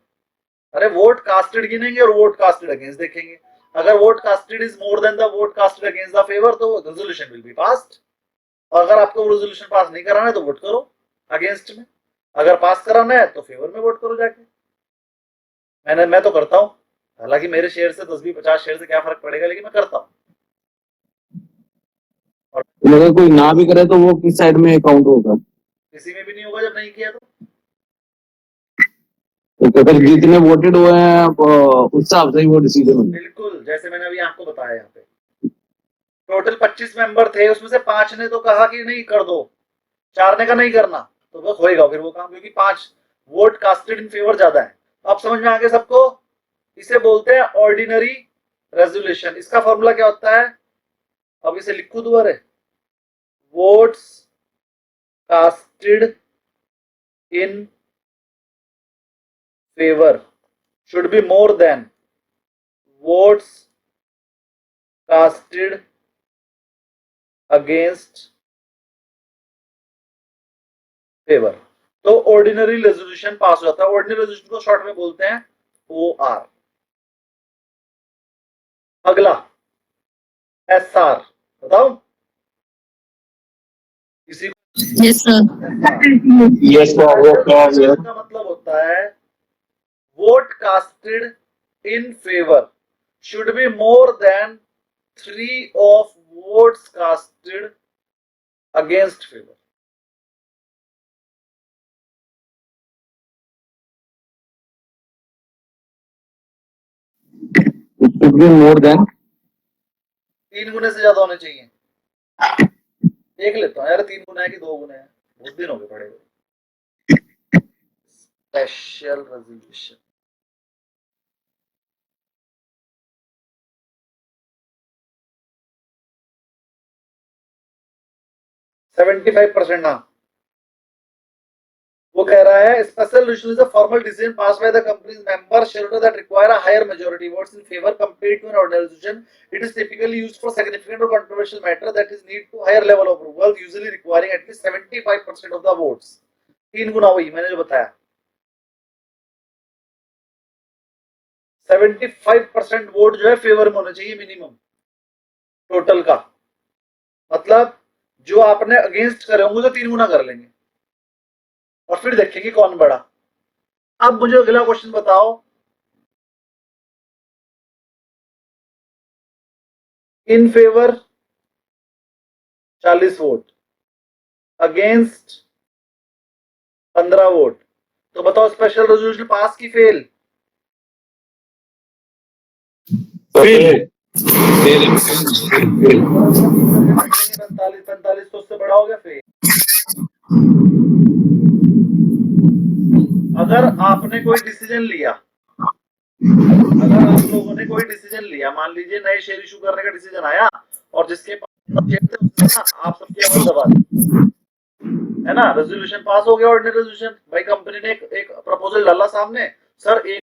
अरे वोट कास्टेड गिनेंगे और वोट कास्टेड अगेंस्ट देखेंगे, अगर vote casted is more than the vote casted against the favour तो रेजोल्यूशन विल बी पास्ड। और अगर आपको रेजोल्यूशन पास नहीं कराना है तो वोट करो अगेंस्ट में, अगर पास कराना है तो फेवर में वोट करो जाके। मैं तो करता हूँ, हालांकि मेरे शेयर से 10-20-50 शेयर से क्या फर्क पड़ेगा, लेकिन मैं करता हूँ। अगर कोई ना भी करे तो वो किस साइड में अकाउंट होगा? किसी में भी नहीं होगा जब नहीं किया तो। तो अगर जितने वोटेड हुए हैं उस हिसाब से ही वो डिसीजन होगा। बिल्कुल, जैसे मैंने अभी आपको बताया, यहाँ पे टोटल 25 मेंबर थे, उसमें से 5 ने तो कहा कि नहीं कर दो, 4 ने कहा नहीं करना, तो वो होएगा फिर वो काम, क्योंकि 5 वोट कास्टेड इन फेवर ज्यादा है। अब समझ में आ गया सबको? इसे बोलते हैं ऑर्डिनरी रेजोल्यूशन। इसका फॉर्मूला क्या होता है? अब इसे लिखूं दोबारा, votes casted in favour should be more than votes casted against favor। तो ऑर्डिनरी रेजोल्यूशन पास हो जाता है। ऑर्डिनरी रेजोल्यूशन को शॉर्ट में बोलते हैं OR। अगला SR, बताओ किसी को? Yes, sir. यस का मतलब होता है vote casted in favour should be more than 3 of votes casted against favor। More than 3 गुने से ज्यादा होने चाहिए। देख लेता हूँ यार, 3 गुना है कि 2 गुने है, बहुत दिन हो गए पड़े हुए। Special resolution, %75। हाँ, वो कह रहा है special resolution is a formal decision pass by the companies member shareholder that require a higher majority votes in favour compared to an ordinary resolution. It is typically used for significant और controversial matter that is need to higher level of approval, usually requiring at least 75% of the votes. 3 गुना वही मैंने जो बताया, 75% vote जो है favour में होना चाहिए मिनिमम टोटल का। मतलब जो आपने अगेंस्ट करे होंगे तो 3 गुना कर लेंगे और फिर देखेंगे कौन बड़ा। अब मुझे अगला क्वेश्चन बताओ, in favour 40 vote, against 15 vote, तो बताओ स्पेशल रेजोल्यूशन पास की फेल? फेल। 45 तो उससे बड़ा हो गया फेल। अगर आपने कोई डिसीजन लिया, अगर आप लोगों ने कोई डिसीजन लिया, मान लीजिए नए शेयर इशू करने का डिसीजन आया और जिसके पास शेयर थे उसने ना आप सबकी आवाज दबा दी, है ना, रेजोल्यूशन पास हो गया। ऑर्डिनरी रेजोल्यूशन, भाई कंपनी ने एक प्रपोजल डाला सामने, सर एक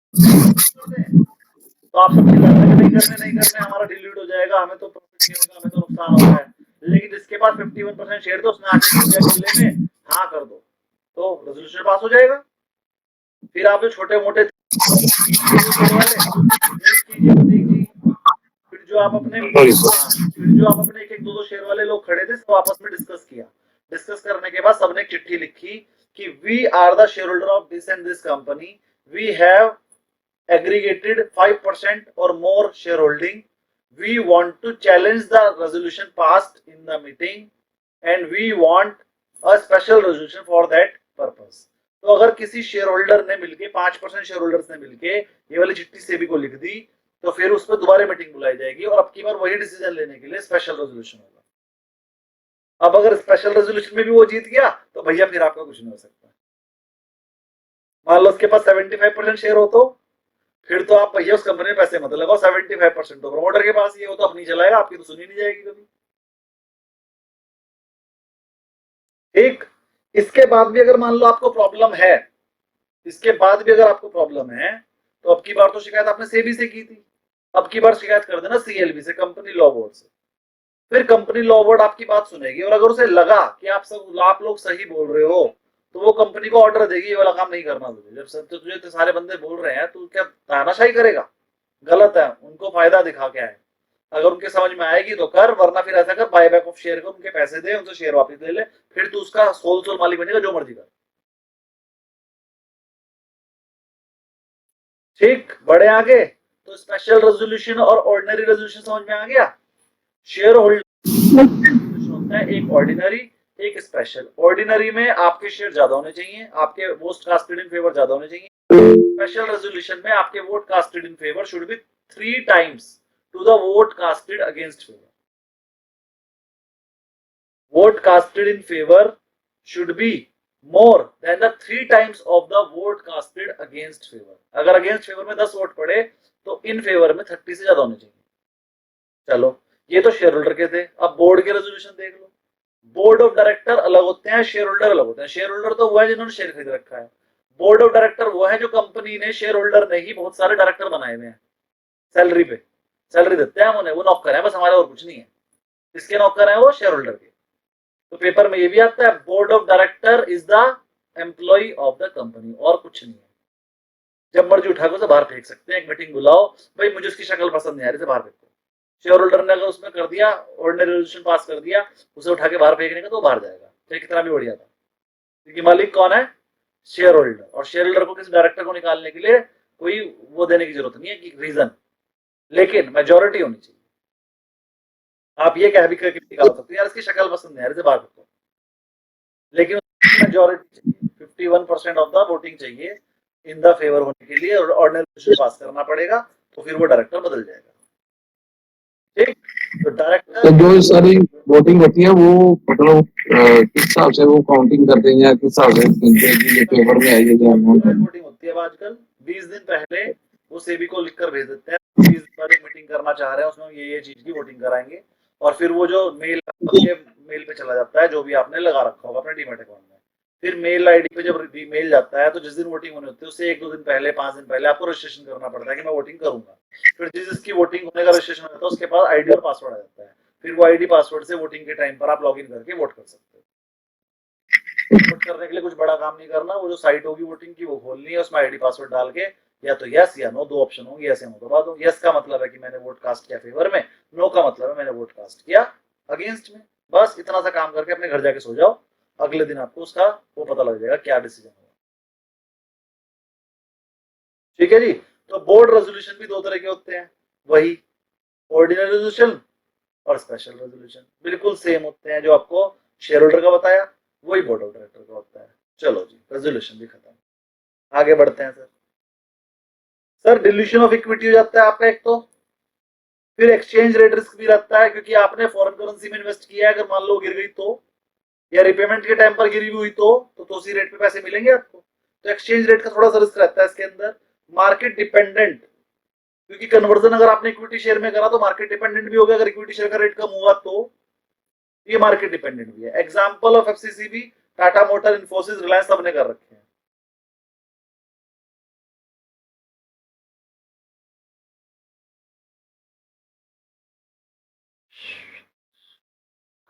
तो आप सबके नहीं करने हमारा डिलीट हो जाएगा, हमें तो प्रॉफिट नहीं होगा, हमें तो नुकसान होगा है। लेकिन जिसके पास 51% शेयर थे उसने आके खुले में हाँ कर दो, तो रेजोल्यूशन पास हो जाएगा। फिर आप जो छोटे मोटे फिर जो आप अपने एक एक दो शेयर वाले लोग खड़े थे, सब आपस में डिस्कस किया। डिस्कस करने के बाद सबने एक चिट्ठी लिखी कि we are the shareholder of this and this company, we have aggregated 5% or more shareholding, we want to challenge the resolution passed in the meeting and we want a special resolution for that purpose। तो अगर किसी share holder ने मिलके 5% share holders ने मिलके ये वाली चिट्ठी सेबी को लिख दी, तो फिर उस पर दोबारा मीटिंग बुलाई जाएगी और अब की बार वही डिसीजन लेने के लिए स्पेशल रेजोल्यूशन होगा। अब अगर स्पेशल रेजोल्यूशन में भी वो जीत गया तो भैया फिर आपका कुछ नहीं हो सकता। मान लो उसके पास 75% शेयर हो तो फिर तो आप भैया उस कंपनी में पैसे मत लगाओ, 75% तो प्रमोटर के पास ही है, वो तो अपनी चलाएगा, आपकी तो सुनी नहीं जाएगी कभी। ठीक, इसके बाद भी अगर मान लो आपको प्रॉब्लम है, इसके बाद भी अगर आपको प्रॉब्लम है, तो अब की बार तो शिकायत आपने सेबी से की थी, अब की बार शिकायत कर देना सीएलबी से, कंपनी लॉ बोर्ड से। फिर कंपनी लॉ बोर्ड आपकी बात सुनेगी, और अगर उसे लगा कि आप लोग सही बोल रहे हो, तो वो कंपनी को ऑर्डर देगी, ये वाला काम नहीं करना तुझे। जब सब तुझे तो सारे बंदे बोल रहे हैं, तो क्या तानाशाही करेगा? गलत है, उनको फायदा दिखा क्या है। अगर उनके समझ में आएगी तो कर, वरना फिर ऐसा कर, बाय बैक ऑफ शेयर कर, उनके पैसे दे, उनसे शेयर वापस ले ले, फिर तू उसका सोल मालिक बनेगा, जो मर्जी कर। ठीक, बड़े आगे। तो स्पेशल रेजोल्यूशन और ऑर्डिनरी रेजोल्यूशन समझ में आ गया। शेयर होल्डर होता है एक ऑर्डिनरी, एक स्पेशल। ऑर्डिनरी में आपके शेयर ज्यादा होने चाहिए, आपके वोट कास्टेड इन फेवर ज्यादा होने चाहिए। स्पेशल रेजोल्यूशन में आपके vote casted in favour should B 3 times to the vote casted against favor. Vote casted in favor should be more than the 3 times of the vote casted against favor. अगर against favor में 10 vote पड़े, तो in favour में 30 से ज्यादा होने चाहिए। चलो, ये तो शेयर होल्डर के थे। अब बोर्ड के रेजोल्यूशन देख लो। बोर्ड ऑफ डायरेक्टर अलग होते हैं, शेयर होल्डर अलग होते हैं। शेयर होल्डर तो वो है जिन्होंने शेयर खरीद रखा है। बोर्ड ऑफ डायरेक्टर वो है जो कंपनी ने, शेयर होल्डर ने ही बहुत सारे डायरेक्टर बनाए हुए हैं, सैलरी पे, सैलरी देते हैं उन्हें, वो नौकर है बस, हमारे और कुछ नहीं है। किसके नौकर है वो? शेयर होल्डर के। तो पेपर में ये भी आता है, board of director is the employ of the company, और कुछ नहीं है। जब मर्जी उठा के उसे बाहर फेंक सकते हैं। एक मीटिंग बुलाओ, भाई मुझे उसकी शक्ल पसंद नहीं आ रही, से बाहर फेंको। शेयर होल्डर ने अगर उसमें कर दिया, ऑर्डिनरी रेजोल्यूशन पास कर दिया, उसे उठा के बाहर फेंकने का, तो बाहर जाएगा, चाहे कितना भी बढ़िया था, क्योंकि मालिक कौन है? Share holder. और शेयर होल्डर को किसी डायरेक्टर को निकालने के लिए कोई वो देने की जरूरत नहीं है कि रीजन, लेकिन मेजोरिटी होनी चाहिए। आप ये कह भी करके निकाल सकते हैं, यार इसकी शक्ल पसंद नहीं है, इसे बाहर रखो, लेकिन मेजोरिटी चाहिए, 51% ऑफ द वोटिंग चाहिए इन द फेवर होने के लिए, और ऑर्डिनरी रेजोल्यूशन पास करना पड़ेगा, तो फिर वो डायरेक्टर बदल जाएगा। ठीक, तो डायरेक्टर, तो जो सारी वोटिंग होती है वो मतलब किस हिसाब से वो काउंटिंग करते हैं, या किस हिसाब से ये पेपर में आई है? वोटिंग होती है आजकल 20 दिन पहले वो सेबी को लिखकर भेज देते हैं, 20 दिन पहले मीटिंग करना चाह रहे हैं, उसमें ये चीज की वोटिंग कराएंगे, और फिर वो जो मेल आपके मेल पे चला जाता है, जो भी आपने लगा रखा होगा अपने डीमैट अकाउंट में, फिर मेल आईडी पे जब मेल जाता है, तो जिस दिन वोटिंग होनी होती है उससे 1-2 दिन पहले, 5 दिन पहले आपको रजिस्ट्रेशन करना पड़ता है कि मैं वोटिंग करूंगा। फिर जिसकी वोटिंग होने का रजिस्ट्रेशन होता है, उसके पास आईडी और पासवर्ड आ जाता है, फिर वो आईडी पासवर्ड से वोटिंग के टाइम पर आप लॉग इन करके वोट कर सकते हो। वोट करने के लिए कुछ बड़ा काम नहीं करना, वो जो साइट होगी वोटिंग की वो खोलनी है, उसमें आईडी पासवर्ड डाल के या तो यस या नो, 2 ऑप्शन होंगे, यस या नो दबा दो। यस का मतलब है कि मैंने वोट कास्ट किया फेवर में, नो का मतलब है मैंने वोट कास्ट किया अगेंस्ट में। बस इतना सा काम करके अपने घर जाके सो जाओ, अगले दिन आपको उसका वो पता लग जाएगा क्या डिसीजन हुआ। ठीक है जी। तो बोर्ड रेजोल्यूशन भी 2 तरह के होते हैं, वही ऑर्डिनरी रेजोल्यूशन और स्पेशल रेजोल्यूशन, बिल्कुल सेम होते हैं। जो आपको शेयर होल्डर का बताया वही बोर्ड ऑफ डायरेक्टर का होता है। चलो जी, रेजोल्यूशन भी खत्म, आगे बढ़ते हैं। सर डिल्यूशन ऑफ इक्विटी हो जाता है आपका एक, तो फिर एक्सचेंज रेट रिस्क भी रहता है, क्योंकि आपने फॉरेन करेंसी में इन्वेस्ट किया है, अगर मान लो गिर गई तो, या रिपेमेंट के टाइम पर गिरी हुई तो उसी रेट पे पैसे मिलेंगे आपको। तो एक्सचेंज रेट का थोड़ा सा रिस्क रहता है इसके अंदर। मार्केट डिपेंडेंट, क्योंकि कन्वर्जन अगर आपने इक्विटी शेयर में करा तो मार्केट डिपेंडेंट भी हो गया, अगर इक्विटी शेयर का रेट कम हुआ तो ये मार्केट डिपेंडेंट भी है। Example of FCCB, Tata motor, Infosys, Reliance सबने कर रखे हैं।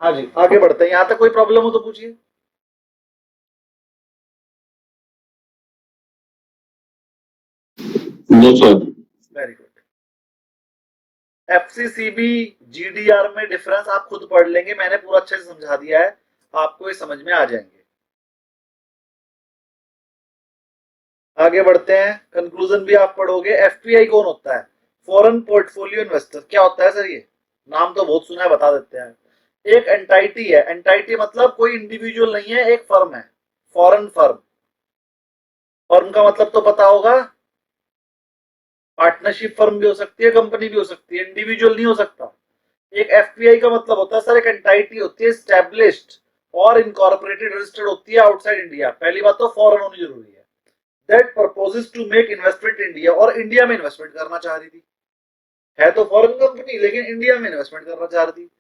हाँ जी, आगे बढ़ते हैं। यहां तक कोई प्रॉब्लम हो तो पूछिए। No sir. Very good. FCCB GDR में डिफरेंस आप खुद पढ़ लेंगे, मैंने पूरा अच्छे से समझा दिया है, आपको ये समझ में आ जाएंगे। आगे बढ़ते हैं, कंक्लूजन भी आप पढ़ोगे। एफपीआई कौन होता है? Foreign portfolio investor. क्या होता है सर? ये नाम तो बहुत सुना है, बता देते हैं। एक एंटाइटी है, एंटाइटी मतलब कोई इंडिविजुअल नहीं है, एक फर्म है, फॉरेन फर्म। फर्म का मतलब तो पता होगा, पार्टनरशिप फर्म भी हो सकती है, कंपनी भी हो सकती है, इंडिविजुअल नहीं हो सकता। एक एफपीआई का मतलब होता है सर, एक एंटाइटी होती है एस्टैब्लिश्ड और इनकॉर्पोरेटेड, रजिस्टर्ड होती है आउटसाइड इंडिया। पहली बात तो फॉरेन होनी जरूरी है। That proposes to make investment India, और इंडिया में इन्वेस्टमेंट करना चाह रही थी, है तो फॉरेन कंपनी लेकिन इंडिया में इन्वेस्टमेंट करना चाह रही थी।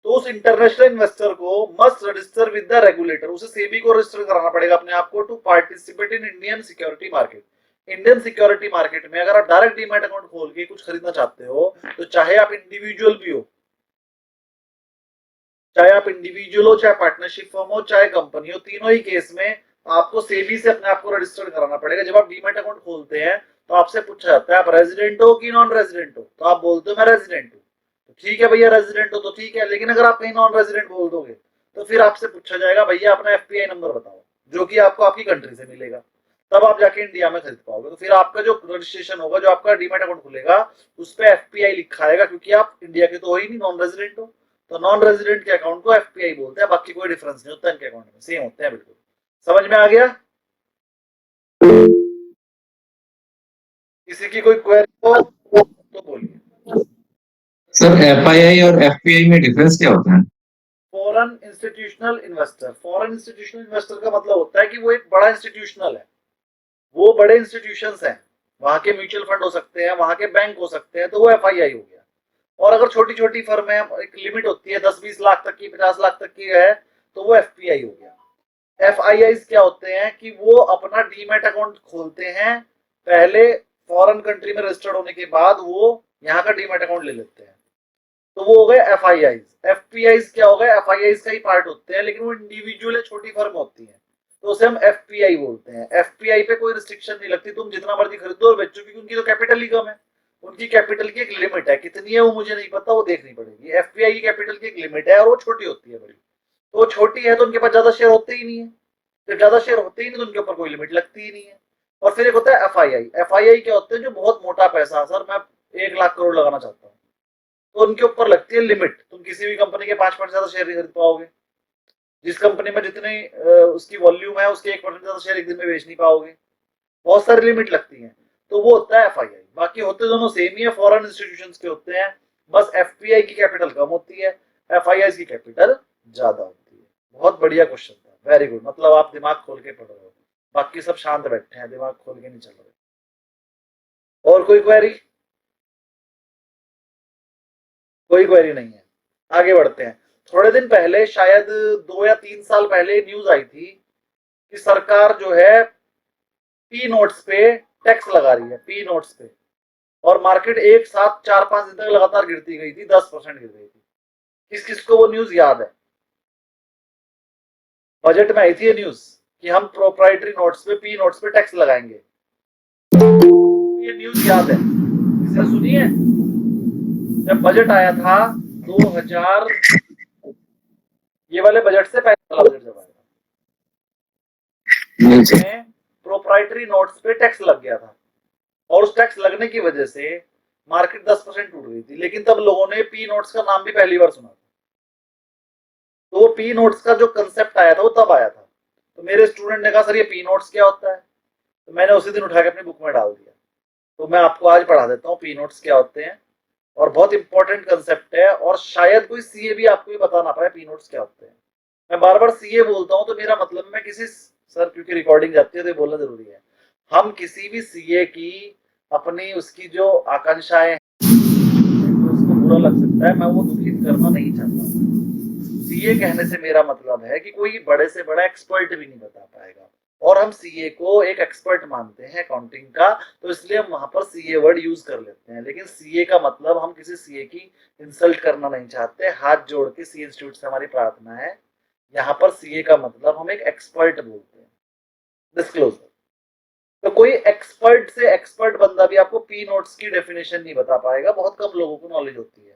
तो उस इंटरनेशनल इन्वेस्टर को must register with the regulator, उसे सेबी को रजिस्टर कराना पड़ेगा अपने आप को, to participate in Indian security market. Indian security market में अगर आप डायरेक्ट डीमैट अकाउंट खोल के कुछ खरीदना चाहते हो, तो चाहे आप इंडिविजुअल भी हो, चाहे आप इंडिविजुअल हो, चाहे पार्टनरशिप फर्म हो, चाहे कंपनी हो, तीनों ही केस में आपको सेबी से अपने आप को रजिस्टर कराना पड़ेगा। जब आप डीमैट अकाउंट खोलते हैं तो आपसे पूछा जाता है आप रेजिडेंट हो कि नॉन रेजिडेंट हो, तो आप बोलते हो मैं रेजिडेंट हूँ, तो ठीक है भैया रेजिडेंट हो तो ठीक है। लेकिन अगर आप कहीं नॉन रेजिडेंट बोल दोगे तो फिर आपसे पूछा जाएगा भैया अपना एफपीआई नंबर बताओ, जो कि आपको आपकी कंट्री से मिलेगा, तब आप जाके इंडिया में खरीद पाओगे। तो फिर आपका जो रजिस्ट्रेशन होगा, जो आपका डीमैट अकाउंट खुलेगा, उस पर एफपीआई लिखा आएगा, क्योंकि आप इंडिया के तो हो ही नहीं, नॉन रेजिडेंट हो। तो नॉन रेजिडेंट के अकाउंट को एफपीआई बोलते हैं, बाकी कोई डिफरेंस नहीं होता इनके अकाउंट में, सेम होते हैं बिल्कुल। समझ में आ गया? किसी की कोई क्वेरी हो तो बोलिए। सर एफआईआई और एफपीआई में डिफरेंस क्या होता है? Foreign institutional investor, foreign institutional investor का मतलब होता है कि वो एक बड़ा इंस्टीट्यूशनल है, वो बड़े इंस्टीट्यूशंस हैं, वहां के म्यूचुअल फंड हो सकते हैं, वहां के बैंक हो सकते हैं, तो वो एफआईआई हो गया। और अगर छोटी छोटी फर्म है, एक लिमिट होती है 10-20 लाख तक की, 50 लाख तक की है, तो वो एफपीआई हो गया। एफआईआई क्या होते हैं कि वो अपना डीमैट अकाउंट खोलते हैं, पहले फॉरेन कंट्री में रजिस्टर्ड होने के बाद वो यहाँ का डीमैट अकाउंट ले लेते हैं, तो वो हो गए एफआईआई। एफपीआई क्या हो गए? एफआईआई का ही पार्ट होते हैं, लेकिन वो इंडिविजुअल है, छोटी फर्म होती है, तो उसे हम एफपीआई बोलते हैं। एफपीआई पे कोई रिस्ट्रिक्शन नहीं लगती, तुम जितना मर्जी खरीदो और बेचो, क्योंकि उनकी तो कैपिटल ही कम है, उनकी कैपिटल की एक लिमिट है, कितनी है वो मुझे नहीं पता, वो देखनी पड़ेगी। एफपीआई की कैपिटल की एक लिमिट है और वो छोटी होती है बड़ी, तो वो छोटी है तो उनके पास ज्यादा शेयर होते ही नहीं है, जब ज्यादा शेयर होते ही नहीं तो उनके ऊपर कोई लिमिट लगती ही नहीं है। और फिर एक होता है एफआईआई। एफआईआई क्या होते हैं? जो बहुत मोटा पैसा, सर मैं 1 लाख करोड़ लगाना चाहता हूँ, तो उनके ऊपर लगती है लिमिट, तुम किसी भी कंपनी के 5% ज्यादा शेयर नहीं खरीद पाओगे, जिस कंपनी में जितनी उसकी वॉल्यूम है उसके 1% ज्यादा शेयर एक दिन में बेच नहीं पाओगे, बहुत सारी लिमिट लगती है, तो वो होता है एफआईआई। बाकी होते दोनों सेम ही है, फॉरेन इंस्टीट्यूशंस के होते हैं, बस एफपीआई की कैपिटल कम होती है, एफआईआई की कैपिटल ज्यादा होती है। बहुत बढ़िया क्वेश्चन था, वेरी गुड, मतलब आप दिमाग खोल के पढ़ रहे हो, बाकी सब शांत बैठे हैं, दिमाग खोल के नहीं चल रहे। और कोई क्वेरी? कोई क्वेरी नहीं है, आगे बढ़ते हैं। थोड़े दिन पहले, शायद 2 या 3 साल पहले न्यूज आई थी कि सरकार जो है पी नोट्स पे टैक्स लगा रही है, पी नोट्स पे, और मार्केट एक साथ 4-5 दिन तक लगातार गिरती गई थी, 10% गिर गई थी। किस किस को वो न्यूज याद है? बजट में आई थी ये न्यूज कि हम प्रोप्राइटरी नोट्स पे, पी नोट्स पे टैक्स लगाएंगे, ये न्यूज याद है? किसी ने सुनी है? जब बजट आया था 2000, ये वाले बजट से पहले वाला बजट जब आया था, प्रोप्राइटरी नोट्स पे टैक्स लग गया था, और उस टैक्स लगने की वजह से मार्केट 10% टूट गई थी। लेकिन तब लोगों ने पी नोट्स का नाम भी पहली बार सुना था, तो वो पी नोट्स का जो कंसेप्ट आया था वो तब आया था। तो मेरे स्टूडेंट ने कहा सर ये पी नोट्स क्या होता है, तो मैंने उसी दिन उठा के अपनी बुक में डाल दिया। तो मैं आपको आज पढ़ा देता हूँ पी नोट्स क्या होते हैं, और बहुत इंपॉर्टेंट कंसेप्ट है, और शायद कोई सीए भी आपको ये बता ना पाए पी नोट्स क्या होते हैं। मैं बार बार सीए बोलता हूँ तो मेरा मतलब मैं किसी, सर क्योंकि रिकॉर्डिंग जाती है तो ये बोलना जरूरी है, हम किसी भी सीए की अपनी उसकी जो आकांक्षाएं हैं, तो उसको बुरा लग सकता है, मैं वो दुखित करना नहीं चाहता। सीए कहने से मेरा मतलब है कि कोई बड़े से बड़ा एक्सपर्ट भी नहीं बता पाएगा, और हम सीए को एक एक्सपर्ट मानते हैं अकाउंटिंग का, तो इसलिए हम वहां पर सीए वर्ड यूज कर लेते हैं। लेकिन सीए का मतलब, हम किसी सीए की इंसल्ट करना नहीं चाहते, हाथ जोड़ के सी इंस्टीट्यूट से हमारी प्रार्थना है, यहाँ पर सीए का मतलब हम एक एक्सपर्ट बोलते हैं, डिस्क्लोजर। तो कोई एक्सपर्ट से एक्सपर्ट बंदा भी आपको पी नोट्स की डेफिनेशन नहीं बता पाएगा, बहुत कम लोगों को नॉलेज होती है,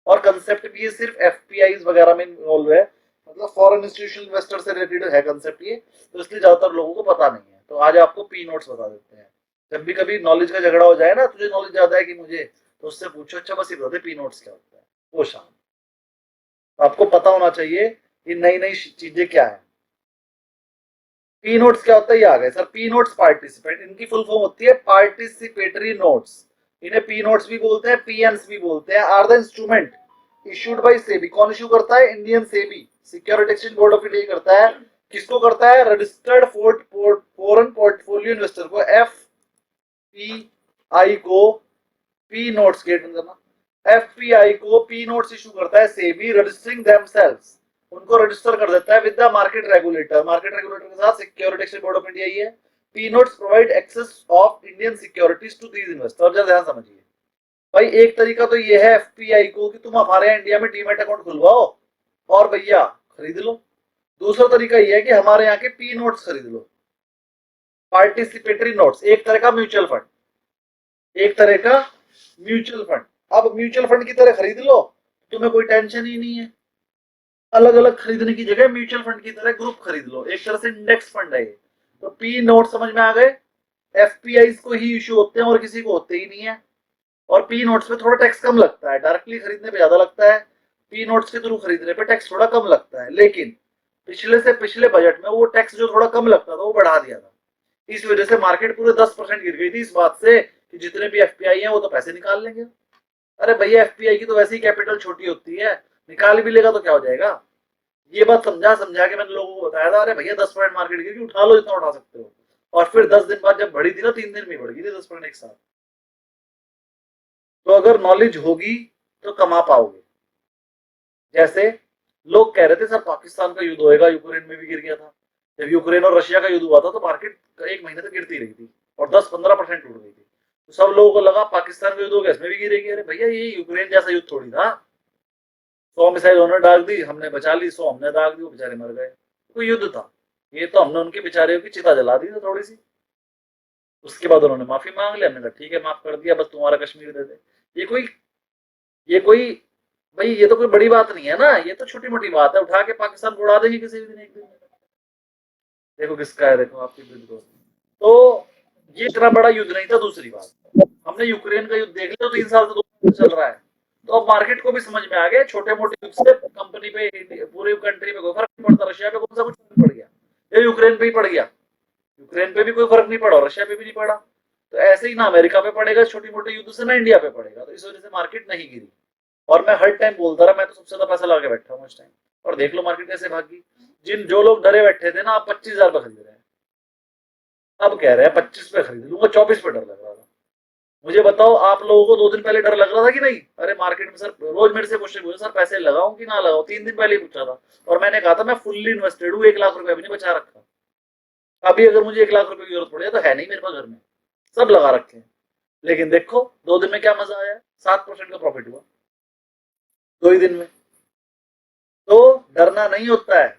और कंसेप्ट भी ये सिर्फ एफपीआई वगैरह में इन्वॉल्व है, मतलब फॉरेन इंस्टीट्यूशनल इन्वेस्टर से रिलेटेड है कंसेप्ट ये, तो इसलिए ज्यादातर लोगों को पता नहीं है। तो आज आपको पी नोट्स बता देते हैं, जब भी कभी नॉलेज का झगड़ा हो जाए ना, तुझे नॉलेज ज्यादा है कि मुझे, तो उससे पूछो अच्छा बस ये बता दे पी नोट्स क्या होता है, वो शाम। तो आपको पता होना चाहिए ये नई नई चीजें क्या है। पी नोट्स क्या होता है ये आ गए सर, पी नोट्स पार्टिसिपेट, इनकी फुल फॉर्म होती है पार्टिसिपेटरी नोट्स, इन्हें पी नोट्स भी बोलते हैं, पीएनस भी बोलते हैं। Are the instrument issued by SEBI, कौन इशू करता है? Indian SEBI, security exchange board of India करता है। किसको करता है? रजिस्टर्ड फॉरेन पोर्टफोलियो इन्वेस्टर को, एफपीआई को पी नोट्स करना, एफपीआई को पी नोट्स इशू करता है सेबी, रजिस्टरिंग देमसेल्व्स, उनको रजिस्टर कर देता है with the market regulator, market regulator के साथ security exchange board of India ही है। P notes provide access of Indian securities to these investor. जरा ध्यान समझिए भाई, एक तरीका तो ये है एफपीआई को कि तुम हमारे यहाँ इंडिया में डीमैट अकाउंट खुलवाओ और भैया खरीद लो। दूसरा तरीका ये है कि हमारे यहाँ के पी नोट्स खरीद लो, पार्टिसिपेटरी नोट्स, एक तरह का म्यूचुअल फंड, एक तरह का म्यूचुअल फंड। अब म्यूचुअल फंड की तरह खरीद लो, तुम्हें कोई टेंशन ही नहीं है। अलग अलग खरीदने की जगह म्यूचुअल फंड की तरह ग्रुप खरीद लो, एक तरह से इंडेक्स फंड है ये। तो पी नोट समझ में आ गए, एफपीआई को ही इशू होते हैं और किसी को होते ही नहीं है। और पी नोट्स पे थोड़ा टैक्स कम लगता है, डायरेक्टली खरीदने पे ज्यादा लगता है, पी नोट्स के थ्रू खरीदने पे टैक्स थोड़ा कम लगता है। लेकिन पिछले से पिछले बजट में वो टैक्स जो थोड़ा कम लगता था वो बढ़ा दिया था। इस वजह से मार्केट पूरे 10% गिर गई थी इस बात से कि जितने भी एफपीआई हैं वो तो पैसे निकाल लेंगे। अरे भैया एफपीआई की तो वैसे ही कैपिटल छोटी होती है, निकाल भी लेगा तो क्या हो जाएगा। ये बात समझा के मैंने लोगों को बताया था, अरे भैया 10% मार्केट गिर गई, उठा लो जितना उठा सकते हो। और फिर 10 दिन बाद जब बढ़ी थी ना, 3 दिन में बढ़ गई थी 10% एक साथ। तो अगर नॉलेज होगी तो कमा पाओगे। जैसे लोग कह रहे थे सर पाकिस्तान का युद्ध होएगा, यूक्रेन में भी गिर गया था। जब यूक्रेन और रशिया का युद्ध हुआ था तो मार्केट 1 महीने तक गिरती रही थी और 10-15% टूट गई थी। तो सब लोगों को लगा पाकिस्तान का युद्ध होगा, इसमें भी गिरेगी। अरे भैया ये यूक्रेन जैसा युद्ध थोड़ी था, 100 मिसाइल उन्होंने डाल दी, हमने बचा ली, 100 हमने दाग दी, वो बेचारे मर गए। कोई युद्ध था ये, तो हमने उनके बेचारे की चिता जला दी थी थोड़ी सी। उसके बाद उन्होंने माफी मांग ली, हमने कहा ठीक है माफ कर दिया, बस तुम्हारा कश्मीर दे दे। ये कोई भाई ये तो कोई बड़ी बात नहीं है ना, ये तो छोटी मोटी बात है, उठा के पाकिस्तान को उड़ा देंगे किसी भी दिन, एक दिन में। देखो किसका है, देखो आपकी दोस्त। तो ये इतना बड़ा युद्ध नहीं था। दूसरी बात, हमने यूक्रेन का युद्ध देख लिया, तो 3 साल से चल रहा है। तो अब मार्केट को भी समझ में आ गया छोटे मोटे युद्ध से कंपनी पे, पूरे कंट्री पे कोई फर्क नहीं पड़ता। रशिया पे कौन सा कुछ फर्क पड़ गया, ये यूक्रेन पे ही पड़ गया। यूक्रेन पे भी कोई फर्क नहीं पड़ा, रशिया पे भी नहीं पड़ा। तो ऐसे ही ना अमेरिका पे पड़ेगा छोटी मोटे युद्ध से, ना इंडिया पे पड़ेगा। तो इस वजह से मार्केट नहीं गिरी। और मैं हर टाइम बोलता रहा, मैं तो सबसे ज्यादा पैसा लगा के बैठा हूँ इस टाइम, और देख लो मार्केट कैसे भागी। जो लोग डरे बैठे थे ना, आप 25,000 पे खरीद रहे हैं, अब कह रहे हैं 25 पे खरीद लूंगा, 24 पे डर लग रहा था। मुझे बताओ आप लोगों को 2 दिन पहले डर लग रहा था कि नहीं? अरे मार्केट में सर रोज मेरे से क्वेश्चन पूछे, सर पैसे लगाऊं कि ना लगाऊं। 3 दिन पहले ही पूछा था और मैंने कहा था मैं फुल्ली इन्वेस्टेड हूँ, 1 लाख रुपए भी नहीं बचा रखा। अभी अगर मुझे 1 लाख रुपए की जरूरत पड़े तो है नहीं मेरे पास घर में, सब लगा रखे हैं। लेकिन देखो 2 दिन में क्या मजा आया, 7% का प्रॉफिट हुआ 2 ही दिन में। तो डरना नहीं होता है,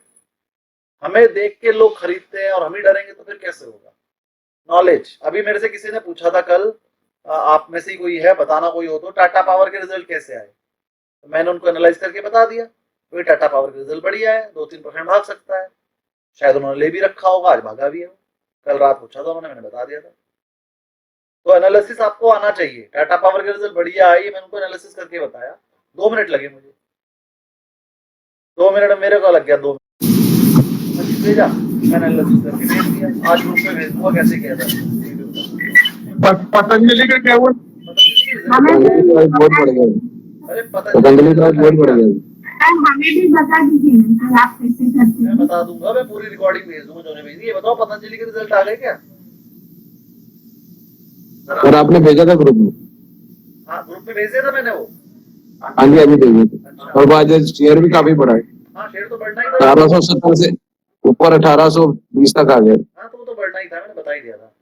हमें देख के लोग खरीदते हैं और हम ही डरेंगे तो फिर कैसे होगा। नॉलेज, अभी मेरे से किसी ने पूछा था कल, आप में से ही कोई है, बताना कोई हो तो, टाटा पावर के रिजल्ट कैसे आए। तो मैंने उनको एनालाइज करके बता दिया, तो टाटा पावर के रिजल्ट बढ़िया है, 2-3% भाग सकता है। शायद उन्होंने ले भी रखा होगा, आज भागा भी है। कल रात पूछा था उन्होंने, मैंने बता दिया था। तो एनालिसिस आपको आना चाहिए। टाटा पावर के रिजल्ट बढ़िया आई, मैंने उनको एनालिसिस करके बताया। 2 मिनट लगे मुझे, 2 मिनट मेरे को लग गया, 2 मिनट भेजा, मैंने एनालिसिस करके भेज दिया। आज ग्रुप में भेज दूंगा कैसे किया था। पतंजलि का क्या हुआ? बहुत बढ़ गया, अरे पतंजलि का बहुत बढ़ गया। हमें भी बता दीजिए ना सर, आप कैसे करते मैं हैं। बता दूंगा, मैं पूरी रिकॉर्डिंग भेज दूंगा जो भेज दी। ये बताओ पतंजलि के रिजल्ट आ गए क्या? और आपने भेजा था ग्रुप में? हाँ ग्रुप में भेज दिया था मैंने वो। हाँ जी अभी भेजे थे। और आज शेयर भी काफी बढ़ा है, हाँ शेयर तो बढ़ना ही था, 1870 से ऊपर 1820 तक आ गए। हाँ तो वो तो बढ़ना ही था, मैंने बता ही दिया था।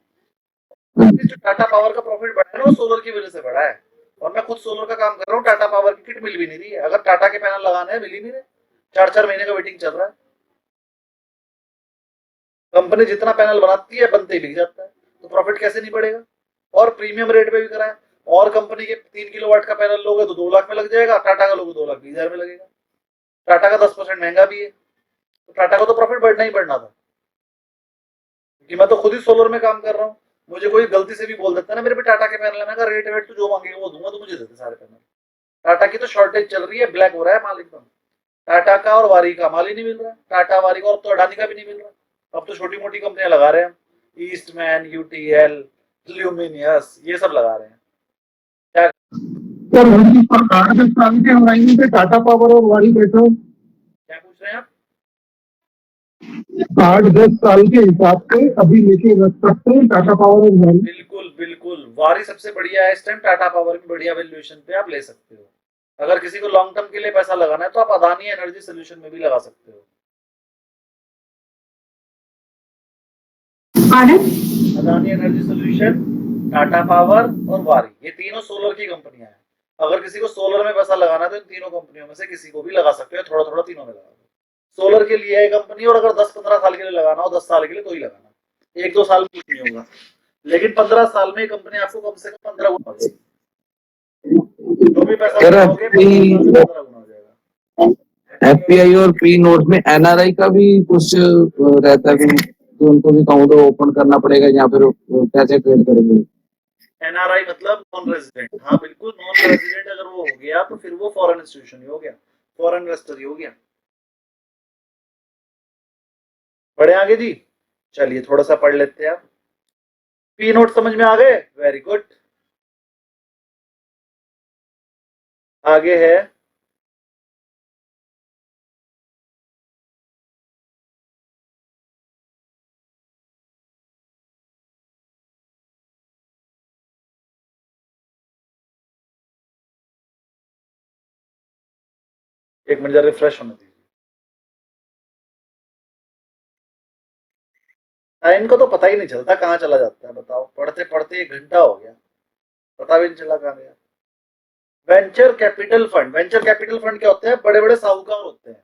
जो टाटा पावर का प्रॉफिट बढ़ा है ना, वो सोलर की वजह से बढ़ा है। और मैं खुद सोलर का काम कर रहा हूँ, टाटा पावर की किट मिल भी नहीं रही है। अगर टाटा के पैनल लगाने हैं मिल ही नहीं रहे, 4-4 महीने का वेटिंग चल रहा है। कंपनी जितना पैनल बनाती है बनते ही बिक जाता है, तो प्रॉफिट कैसे नहीं बढ़ेगा। और प्रीमियम रेट पे भी करा है। और कंपनी के 3 किलोवाट का पैनल लोगे तो 2 लाख में लग जाएगा, टाटा का लोगे 2,20,000 में लगेगा। टाटा का 10% महंगा भी है, तो टाटा का तो प्रॉफिट बढ़ना ही बढ़ना था। क्योंकि मैं तो खुद ही सोलर में काम कर रहा हूँ। मुझे कोई गलती से भी बोल देता है ना मेरे पे टाटा के पैनल है, मैं रेट वेट तो जो मांगेगा वो दूंगा, तो मुझे देते सारे पैनल। टाटा की तो शॉर्टेज चल रही है, ब्लैक हो रहा है माल एकदम। टाटा का और वारी का माल ही नहीं मिल रहा है, टाटा वारी का, और तो अडानी का भी नहीं मिल रहा। अब तो छोटी मोटी कंपनियां लगा रहे हैं, ईस्टमैन, यूटीएल, ल्यूमिनियस, ये सब लगा रहे हैं। क्या सर मोदी सरकार के सामने हमारी पे टाटा पावर और वारी बैठो, क्या पूछ रहे हैं आप? 8-10 साल के हिसाब से अभी लेके रख सकते हैं टाटा पावर और वारी। बिल्कुल बिल्कुल, वारी सबसे बढ़िया है इस टाइम, टाटा पावर की बढ़िया वैल्यूएशन पे आप ले सकते हो। अगर किसी को लॉन्ग टर्म के लिए पैसा लगाना है तो आप अदानी एनर्जी सोल्यूशन में भी लगा सकते हो। Adani energy solution, Tata power और वारी, ये तीनों सोलर की कंपनियां हैं। अगर किसी को सोलर में पैसा लगाना है तो इन तीनों कंपनियों में से किसी को भी लगा सकते हो, थोड़ा थोड़ा तीनों में लगा दो। सोलर के लिए है कंपनी, और अगर 10-15 साल के लिए लगाना हो 10 साल के लिए तो ही लगाना, 1-2 साल में कुछ नहीं होगा, लेकिन 15 साल में कंपनी आपको कम से कम 15 गुना हो जाएगी। जो भी पैसा सर, लगाओगे 15 गुना हो जाएगा। एफपीआई और पी नोट में एनआरआई का भी कुछ रहता है कि तो उनको भी अकाउंट ओपन करना पड़ेगा या फिर वो कैसे ट्रेड करेंगे? एनआरआई मतलब नॉन रेजिडेंट, हाँ बिल्कुल, नॉन रेजिडेंट अगर वो हो गया तो फिर वो फॉरेन इंस्टीट्यूशन ही हो गया, फॉरेन इन्वेस्टर ही हो गया। बढ़े आगे जी, चलिए थोड़ा सा पढ़ लेते हैं आप। पी नोट समझ में आ गए, वेरी गुड। आगे है एक मिनट जरा रिफ्रेश होने दीजिए। टाइम का तो पता ही नहीं चलता कहाँ चला जाता है, बताओ, पढ़ते पढ़ते 1 घंटा हो गया, पता भी नहीं चला कहाँ गया। Venture capital fund, venture capital fund क्या होते हैं? बड़े बड़े साहूकार होते हैं।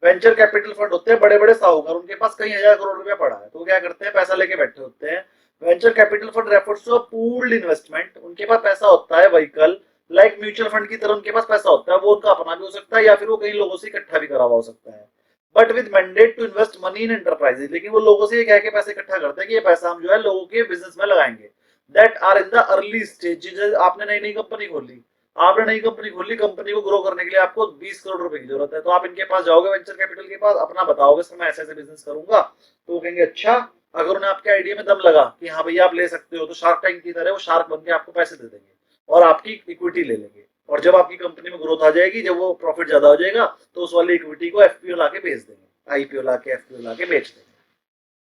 वेंचर कैपिटल फंड होते हैं बड़े बड़े साहूकार, उनके पास कई हजार करोड़ रुपया पड़ा है, तो क्या करते हैं, पैसा लेके बैठे होते हैं। Venture capital fund refers to pooled investment, उनके पास पैसा होता है व्हीकल लाइक म्यूचुअल फंड की तरह, उनके पास पैसा होता है, वो उनका अपना भी हो सकता है या फिर वो कई लोगों से इकट्ठा भी करा हुआ हो सकता है, but with mandate to invest money in enterprises, लेकिन वो लोगों से ये कह के पैसे इकट्ठा करते हैं कि ये पैसा हम जो है लोगों के बिजनेस में लगाएंगे, that are in the early stage. आपने नई नई कंपनी खोली, आपने नई कंपनी खोली, कंपनी को ग्रो करने के लिए आपको 20 करोड़ रुपए की जरूरत है, तो आप इनके पास जाओगे वेंचर कैपिटल के पास, अपना बताओगे सर मैं ऐसे ऐसे बिजनेस करूंगा, तो वो कहेंगे अच्छा। अगर उन्हें आपके आइडिया में दम लगा कि हाँ भैया आप ले सकते हो, तो शार्क टैंक की तरह वो शार्क बन के आपको पैसे दे देंगे और आपकी इक्विटी ले लेंगे, और जब आपकी कंपनी में ग्रोथ आ जाएगी, जब वो प्रॉफिट ज्यादा हो जाएगा, तो उस वाली इक्विटी को एफपीओ लाके बेच देंगे, आईपीओ लाके एफपीओ लाके बेच देंगे,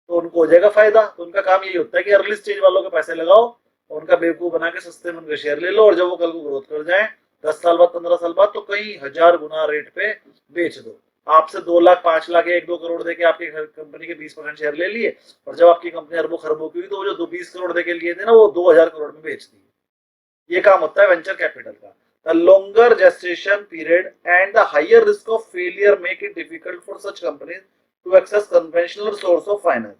तो उनको हो जाएगा फायदा। तो उनका काम यही होता है कि अर्ली स्टेज वालों के पैसे लगाओ और उनका बेवकूफ बना के सस्ते में उनके शेयर ले लो, और जब वो कल को ग्रोथ कर जाए 10 साल बाद 15 साल बाद, तो कई हजार गुना रेट पे बेच दो। आपसे 2 लाख 5 लाख 1-2 करोड़ देके आपकी कंपनी के 20% शेयर ले लिए, और जब आपकी कंपनी अरबों खरबों की हुई तो वो जो 20 करोड़ देके लिए थे ना, वो 2000 करोड़ में बेच दी। ये काम होता है वेंचर कैपिटल का। The longer gestation period and the higher risk of failure make it difficult for such companies to access conventional source of finance.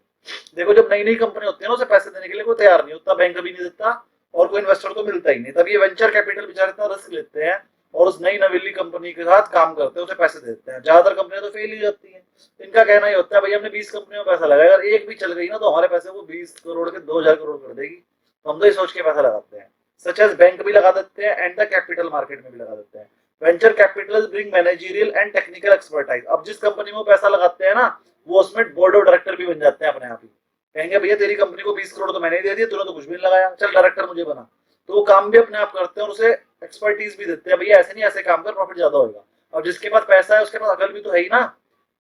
देखो जब नई नई कंपनी होती है ना, उसे पैसे देने के लिए कोई तैयार नहीं होता, बैंक भी नहीं देता और कोई इन्वेस्टर तो मिलता ही नहीं, तब ये वेंचर कैपिटल बेचारे इतना रिस्क लेते हैं और उस नई नवेली कंपनी के साथ काम करते हैं, उसे पैसे देते हैं। ज्यादातर कंपनियां तो फेल ही जाती हैं। इनका कहना ही होता है भाई हमने 20 कंपनियों में पैसा लगाया, अगर एक भी चल गई ना तो हमारे पैसे को 20 करोड़ के 2000 करोड़ कर देगी, तो हम तो ये सोच के पैसा लगाते हैं। सच एज बैंक भी लगा देते हैं एंड द कैपिटल मार्केट में भी लगा देते हैं। Venture capital bring managerial and technical expertise. अब जिस कंपनी में वो पैसा लगाते हैं ना, वो उसमें बोर्ड ऑफ डायरेक्टर भी बन जाते हैं अपने आप ही। कहेंगे भैया तेरी कंपनी को 20 करोड़ तो मैंने ही दे दिया, तूने तो कुछ भी नहीं लगाया, चल डायरेक्टर मुझे बना, तो वो काम भी अपने आप करते हैं और उसे एक्सपर्टीज भी देते हैं, भैया ऐसे नहीं ऐसे काम कर प्रॉफिट ज्यादा होगा। और जिसके पास पैसा है उसके पास अकल भी तो है ही ना,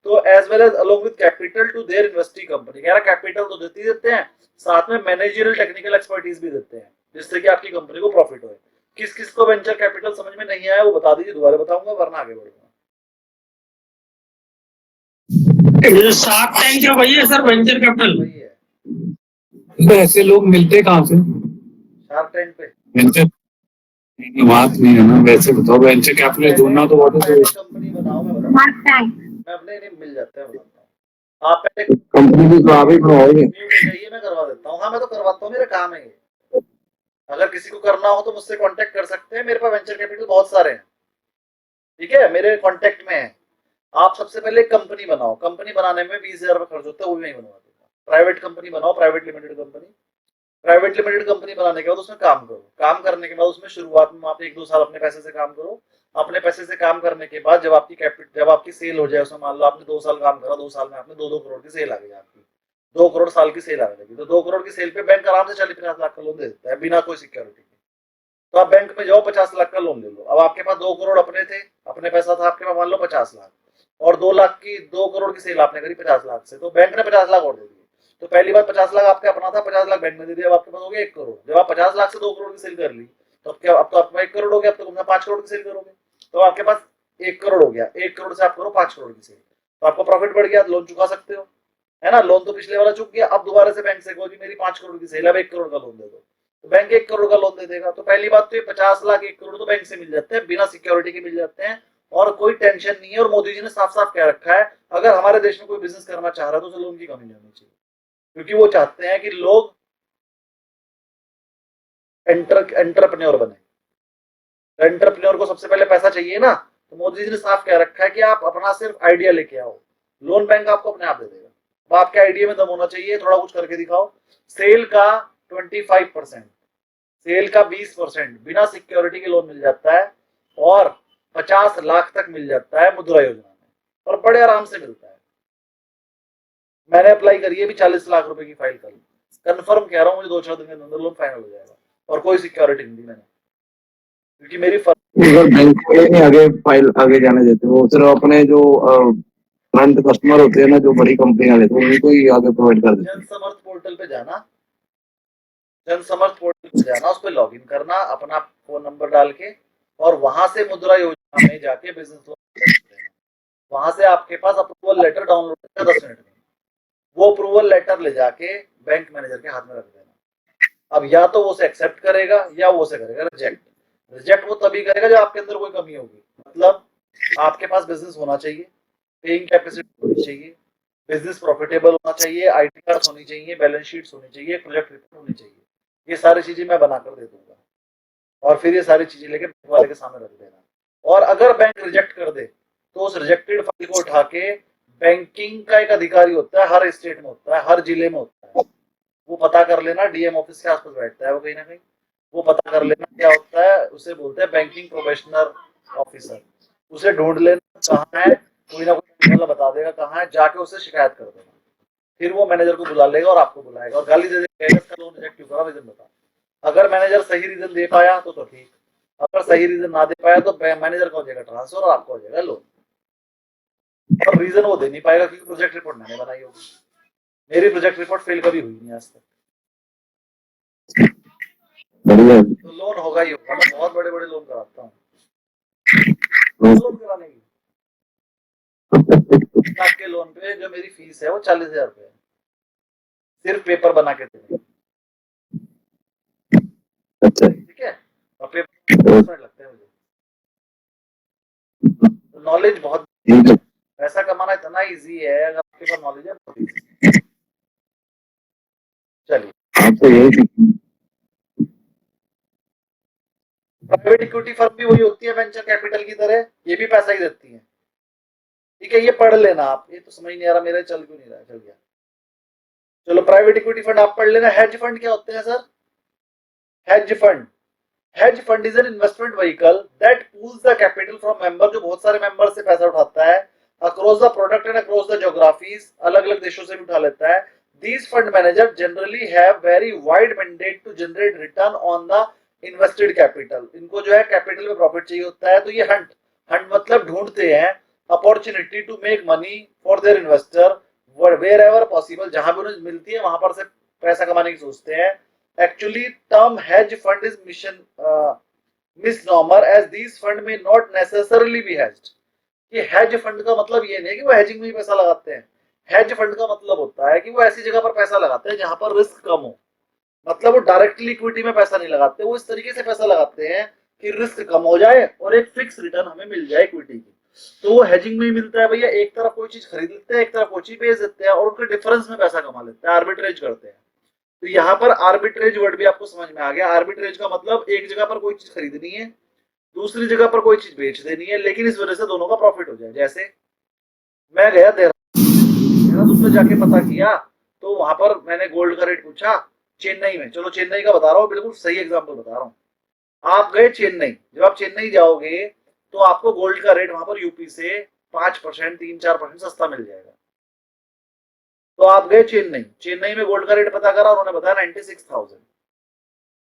तो as well as along with capital to their investing company, कह रहा कैपिटल तो देते हैं, साथ में मैनेजरियल टेक्निकल एक्सपर्टीज भी देते हैं, जिससे कि आपकी कंपनी को प्रॉफिट हो। किस किस को वेंचर कैपिटल समझ में नहीं आया वो बता दीजिए, दोबारा बताऊंगा वरना आगे बढ़ूंगा। ये शार्क टैंक क्या वही है सर, वेंचर कैपिटल वही है तो ऐसे लोग मिलते कहाँ से शार्क टैंक पे। वेंचर? बात नहीं है ना, वैसे बताओ वेंचर कैपिटल ढूंढना तो बहुत है। कंपनी बनाओ, मैं बताऊं, मैं अपने नहीं मिल जाते हैं, बताता हूँ। आप पहले कंपनी की तो आप ही बनवाओगे। चाहिए मैं करवा देता हूँ, हाँ मैं तो करवाता हूँ, मेरा काम है ये। अगर किसी को करना हो तो मुझसे कांटेक्ट कर सकते हैं, मेरे पास वेंचर कैपिटल बहुत सारे हैं, ठीक है, मेरे कांटेक्ट में है। आप सबसे पहले कंपनी बनाओ, कंपनी बनाने में 20,000 रुपये खर्च होता है, वो भी नहीं बनवा देगा। प्राइवेट कंपनी बनाओ, private limited company, private limited company बनाने के बाद उसमें काम करो, काम करने के बाद उसमें शुरुआत में आप 1-2 साल अपने पैसे से काम करो। अपने पैसे से काम करने के बाद जब आपकी सेल हो जाए, उसमें मान लो आपने 2 साल काम करा, 2 साल में आपने 2-2 करोड़ की सेल आ गई, आपकी 2 करोड़ साल की सेल आ गई, तो 2 करोड़ की सेल पे बैंक आराम से 40-50 लाख का लोन दे देता है बिना कोई सिक्योरिटी के। तो आप बैंक में जाओ 50 लाख का लोन ले लो। अब आपके पास 2 करोड़ अपने थे, अपने पैसा था आपके पास मान लो 50 लाख, और 2 करोड़ की सेल आपने करी 50 लाख से, तो बैंक ने 50 लाख और दे दिए। तो पहली बात 50 लाख आपके अपना था, 50 लाख बैंक ने दे दिया, अब आपके पास हो गया 1 करोड़। जब आप 50 लाख से 2 करोड़ की सेल कर ली, तो अब क्या, अब तो आपका 1 करोड़ हो गया, अब तो तुम 5 करोड़ की सेल करोगे, तो आपके पास 1 करोड़ हो गया। 1 करोड़ से आप करो 5 करोड़ की सेल, तो आपका प्रॉफिट बढ़ गया, लोन चुका सकते हो, है ना। लोन तो पिछले वाला चुक गया, अब दोबारा से बैंक से कहो जी मेरी 5 करोड़ की सेल, अब 1 करोड़ का लोन दे दो, तो बैंक 1 करोड़ का लोन दे देगा। तो पहली बात तो ये 50 लाख 1 करोड़ तो बैंक से मिल जाते हैं, बिना सिक्योरिटी के मिल जाते हैं, और कोई टेंशन नहीं है। और मोदी जी ने साफ साफ कह रखा है, अगर हमारे देश में कोई बिजनेस करना चाह रहा है तो उसे लोन की कमी नहीं होनी चाहिए, क्योंकि वो चाहते हैं कि लोग एंटरप्रेन्योर बने। एंटरप्रेन्योर को सबसे पहले पैसा चाहिए ना, तो मोदी जी ने साफ कह रखा है कि आप अपना सिर्फ आइडिया लेके आओ, लोन बैंक आपको अपने आप दे देगा। अब आपके आइडिया में दम होना चाहिए, थोड़ा कुछ करके दिखाओ। सेल का 25%, सेल का 20% बिना सिक्योरिटी के लोन मिल जाता है, और 50 लाख तक मिल जाता है मुद्रा योजना में, और बड़े आराम से मिलता है। मैंने अप्लाई करी है, भी 40 लाख रुपए की फाइल कर ली, कन्फर्म कह रहा हूँ, मुझे 2-4 दिन के अंदर लोन फाइनल हो जाएगा, और कोई सिक्योरिटी नहीं दी मैंने, क्योंकि मेरी अगर बैंक वाले नहीं आगे फाइल आगे जाने देते, वो सिर्फ अपने जो फ्रंट कस्टमर होते हैं ना, जो बड़ी कंपनियां लेते हैं, उन्हीं को ही आगे प्रोवाइड कर देते हैं। जनसमर्थ पोर्टल पे जाना, जनसमर्थ पोर्टल पे जाना, उस पर लॉग इन करना अपना फोन नंबर डाल के, और वहां से मुद्रा योजना में जाके बिजनेस लोन, वहां से आपके पास अप्रूवल लेटर डाउनलोड करना 10 मिनट में, वो अप्रूवल लेटर ले जाके बैंक मैनेजर के हाथ में रख देना। अब या तो वो उसे एक्सेप्ट करेगा, या वो उसे करेगा रिजेक्ट। रिजेक्ट वो तभी करेगा जब आपके अंदर कोई कमी होगी, मतलब आपके पास बिजनेस होना चाहिए, पेइंग कैपेसिटी होनी चाहिए, बिजनेस प्रॉफिटेबल होना चाहिए, आईटी कार्ड होनी चाहिए, बैलेंस शीट्स होनी चाहिए, प्रोजेक्ट रिपोर्ट होनी चाहिए। ये सारी चीजें मैं बनाकर दे दूंगा, और फिर ये सारी चीजें लेके बैंक वाले के सामने रख देना। और अगर बैंक रिजेक्ट कर दे, तो उस रिजेक्टेड फाइल को उठा के, बैंकिंग का एक अधिकारी होता है, हर स्टेट में होता है, हर जिले में होता है, वो पता कर लेना, डीएम ऑफिस के आसपास बैठता है वो कहीं ना कहीं, वो पता कर लेना क्या होता है, उसे बोलते हैं बैंकिंग प्रोफेशनल ऑफिसर। उसे ढूंढ लेना कहाँ है, कोई ना कोई वाला बता देगा कहाँ है, जाके उसे शिकायत कर देना। फिर वो मैनेजर को बुला लेगा और आपको बुलाएगा और गाली दे देगा, इसका लोन रिजेक्ट क्यों करा, रीजन बता। अगर मैनेजर सही रीजन दे पाया तो ठीक, अगर सही रीजन ना दे पाया तो मैनेजर का हो जाएगा ट्रांसफर और आपका हो जाएगा लोन। और रीजन वो दे नहीं पाएगा क्योंकि प्रोजेक्ट रिपोर्ट मैंने बनाई होगी। मेरी प्रोजेक्ट रिपोर्ट फेल कभी हुई नहीं आज तक, तो लोन होगा ही होगा। मैं बहुत बड़े बड़े लोन कराता हूँ, लोन कराने की 1 लाख के लोन पे जो मेरी फीस है वो 40,000 रुपए है, सिर्फ पेपर बना के देने। अच्छा, ठीक है, और पेपर 10 मिनट लगते हैं मुझे। तो नॉलेज बहुत, पैसा कमाना इतना इजी है अगर आपके पास नॉलेज है, बहुत इजी। चलिए, आपको यही प्राइवेट इक्विटी फर्म भी वही होती है वेंचर कैपिटल की तरह, ये भी पैसा ही देती है। ठीक है, ये पढ़ लेना आप, ये तो समझ नहीं आ रहा मेरा, चल क्यों नहीं रहा, चल गया। चलो, प्राइवेट इक्विटी फंड आप पढ़ लेना। हेज फंड क्या होते हैं sir? Hedge fund is an investment vehicle that pools the capital from member, जो बहुत सारे मेंबर से पैसा उठाता है, across the product and across the geographies, अलग अलग देशों से भी उठा लेता है। These fund manager generally have very wide mandate to generate return on the invested capital. इनको जो है कैपिटल में प्रॉफिट चाहिए होता है, तो ये हंट मतलब ढूंढते हैं opportunity to make money for their investor wherever possible, जहां भी उन्हें मिलती है वहां पर से पैसा कमाने की सोचते हैं। Actually, term hedge fund is misnomer as these fund may not necessarily be hedged। कि hedge fund का मतलब ये नहीं है कि वो hedging में ही पैसा लगाते हैं। hedge fund का मतलब होता है कि वो ऐसी जगह पर पैसा लगाते हैं जहां पर रिस्क कम हो, मतलब वो डायरेक्टली इक्विटी में पैसा नहीं लगाते, वो इस तरीके से पैसा लगाते हैं कि रिस्क कम हो जाए और एक फिक्स रिटर्न हमें मिल जाए इक्विटी की। तो वो हेजिंग में ही मिलता है भैया, एक तरफ कोई चीज खरीद लेते हैं, एक तरफ कोई चीज बेच देते हैं और उनके डिफरेंस में पैसा कमा लेते हैं, आर्बिट्रेज करते हैं। तो यहाँ पर आर्बिट्रेज वर्ड भी आपको समझ में आ गया। आर्बिट्रेज का मतलब एक जगह पर कोई चीज खरीदनी है, दूसरी जगह पर कोई चीज बेच देनी है, लेकिन इस वजह से दोनों का प्रॉफिट हो जाए। जैसे मैं गया देहरादून में जाके पता किया, तो वहां पर मैंने गोल्ड का रेट पूछा चेन्नई में, चलो चेन्नई का बता रहा हूँ, बिल्कुल सही एग्जाम्पल बता रहा हूँ। आप गए चेन्नई, जब आप चेन्नई जाओगे तो आपको गोल्ड का रेट वहां पर यूपी से 5%, 3-4% सस्ता मिल जाएगा। तो आप गए चेन्नई में गोल्ड का रेट पता करा, उन्होंने बताया 96,000,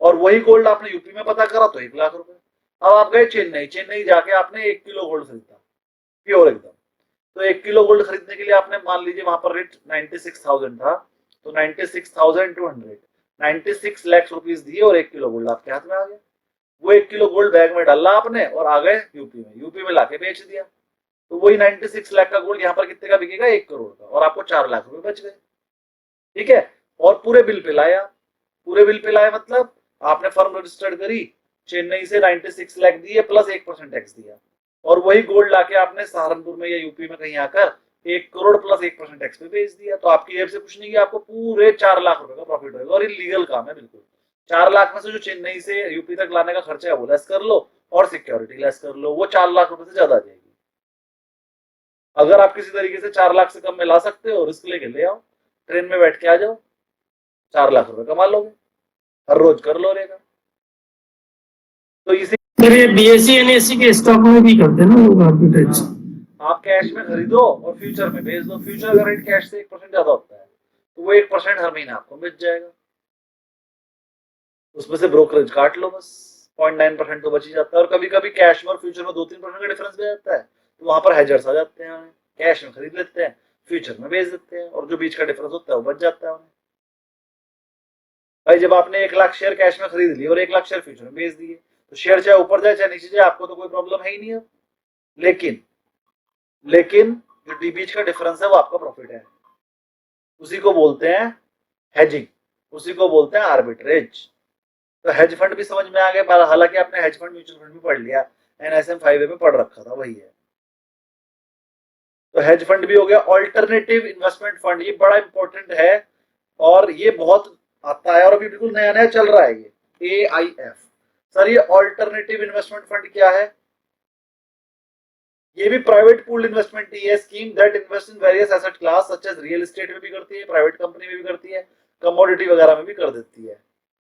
और वही गोल्ड आपने यूपी में पता करा तो 1 लाख रुपए। अब आप गए चेन्नई जाके आपने 1 किलो गोल्ड खरीदा, प्योर एकदम, तो 1 किलो गोल्ड खरीदने के लिए आपने मान लीजिए वहां पर रेट 96,000 था, तो 96,200 96 लाख रुपीस दिए और 1 किलो गोल्ड आपके हाथ में आ गया। वो 1 किलो गोल्ड बैग में डाला आपने और आ गए यूपी में लाके बेच दिया। तो वही 96 लाख का गोल्ड यहाँ पर कितने का बिकेगा, 1 करोड़ का, और आपको 4 लाख रुपए बच गए। ठीक है, और पूरे बिल पे लाया, पूरे बिल पे लाया मतलब आपने फर्म रजिस्टर्ड करी, चेन्नई से 96 लाख दिए प्लस 1% टैक्स दिया, और वही गोल्ड लाके आपने सहारनपुर में या यूपी में कहीं आकर 1 करोड़ प्लस 1% टैक्स पे बेच दिया। तो आपकी जेब से कुछ नहीं किया, आपको पूरे 4 लाख रुपए का प्रॉफिट होगा, और ये लीगल काम है बिल्कुल। 4 लाख में से जो चेन्नई से यूपी तक लाने का खर्चा है वो लेस कर लो और सिक्योरिटी लेस कर लो, वो 4 लाख रुपए से ज्यादा आ जाएगी। अगर आप किसी तरीके से 4 लाख से कम में ला सकते हो, रिस्क लेके ले आओ, ट्रेन में बैठ के आ जाओ, 4 लाख रुपए कमा लोगे, हर रोज कर लो रहेगा। तो इसी फिर ये बीएससी एनएससी के स्टॉक में भी करते हैं ना लोग आर्बिट्रेज। आप कैश में खरीदो और फ्यूचर में बेच दो। फ्यूचर का रेट कैश से 1% ज्यादा होता है, तो वो 1% हर महीने आपको मिल जाएगा, उसमें से ब्रोकरेज काट लो, बस 0.9% तो बच ही जाता है। और कभी कभी कैश में और फ्यूचर में 2-3% का डिफरेंस भी जाता है, तो वहां पर हेजर्स आ जाते हैं, कैश में खरीद लेते हैं, फ्यूचर में बेच देते हैं, और जो बीच का डिफरेंस होता है वो बच जाता है उन्हें। भाई जब आपने 1 लाख शेयर कैश में खरीद लिए और 1 लाख शेयर फ्यूचर में बेच दिए, तो शेयर चाहे ऊपर जाए चाहे नीचे जाए, आपको तो कोई प्रॉब्लम है ही नहीं है। लेकिन जो बीच का डिफरेंस है वो आपका प्रॉफिट है, उसी को बोलते हैं हेजिंग, उसी को बोलते हैं आर्बिट्रेज। तो हेज फंड भी समझ में आ गया, हालांकि आपने हेज फंड म्यूचुअल फंड भी पढ़ लिया, NISM 5A में पढ़ रखा था, वही है। तो हेज फंड भी हो गया। ऑल्टरनेटिव इन्वेस्टमेंट फंड, ये बड़ा इंपॉर्टेंट है और ये बहुत आता है और अभी बिल्कुल नया नया चल रहा है ये AIF। सर ये ऑल्टरनेटिव इन्वेस्टमेंट फंड क्या है? ये भी प्राइवेट पूल्ड इन्वेस्टमेंट ही है, scheme that invest in various asset class such as real estate में भी करती है, प्राइवेट कंपनी में भी करती है, कमोडिटी वगैरह में भी कर देती है।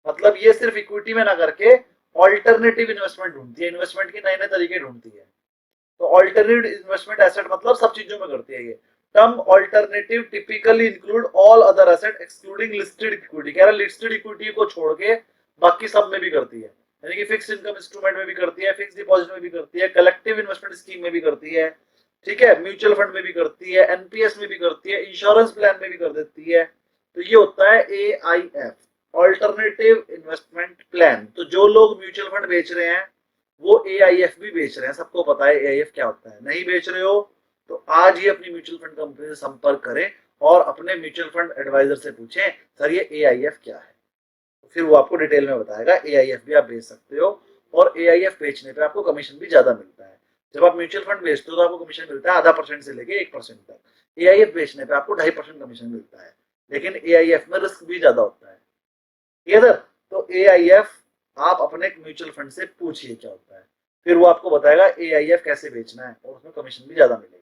मतलब ये सिर्फ इक्विटी में ना करके ऑल्टरनेटिव इन्वेस्टमेंट ढूंढती है, इन्वेस्टमेंट के नए नए तरीके ढूंढती है। तो ऑल्टरनेटिव इन्वेस्टमेंट एसेट मतलब सब चीजों में करती है ये। Term alternative typically include all other asset excluding listed equity, कह रहा लिस्टेड इक्विटी को छोड़ के बाकी सब में भी करती है, यानी कि फिक्स इनकम इंस्ट्रूमेंट में भी करती है, फिक्स डिपॉजिट में भी करती है, कलेक्टिव इन्वेस्टमेंट स्कीम में भी करती है, ठीक है, म्यूचुअल फंड में भी करती है, NPS में भी करती है, इंश्योरेंस प्लान में भी कर देती है। तो ये होता है AIF, ऑल्टरनेटिव इन्वेस्टमेंट प्लान। तो जो लोग म्यूचुअल फंड बेच रहे हैं वो AIF भी बेच रहे हैं, सबको पता है AIF क्या होता है। नहीं बेच रहे हो तो आज ही अपनी म्यूचुअल फंड कंपनी से संपर्क करें और अपने म्यूचुअल फंड एडवाइजर से पूछें सर ये AIF क्या है, फिर वो आपको डिटेल में बताएगा। AIF भी आप बेच सकते हो और AIF बेचने पे आपको कमीशन भी ज्यादा मिलता है। जब आप म्यूचुअल फंड बेचते हो तो आपको कमीशन मिलता है 0.5% से लेके 1% तक, AIF बेचने पे आपको 2.5% कमीशन मिलता है, लेकिन AIF में रिस्क भी ज्यादा होता है। इधर तो AIF आप अपने म्यूचुअल फंड से पूछिए क्या होता है, फिर वो आपको बताएगा AIF कैसे बेचना है और उसमें कमीशन भी ज्यादा मिलेगा।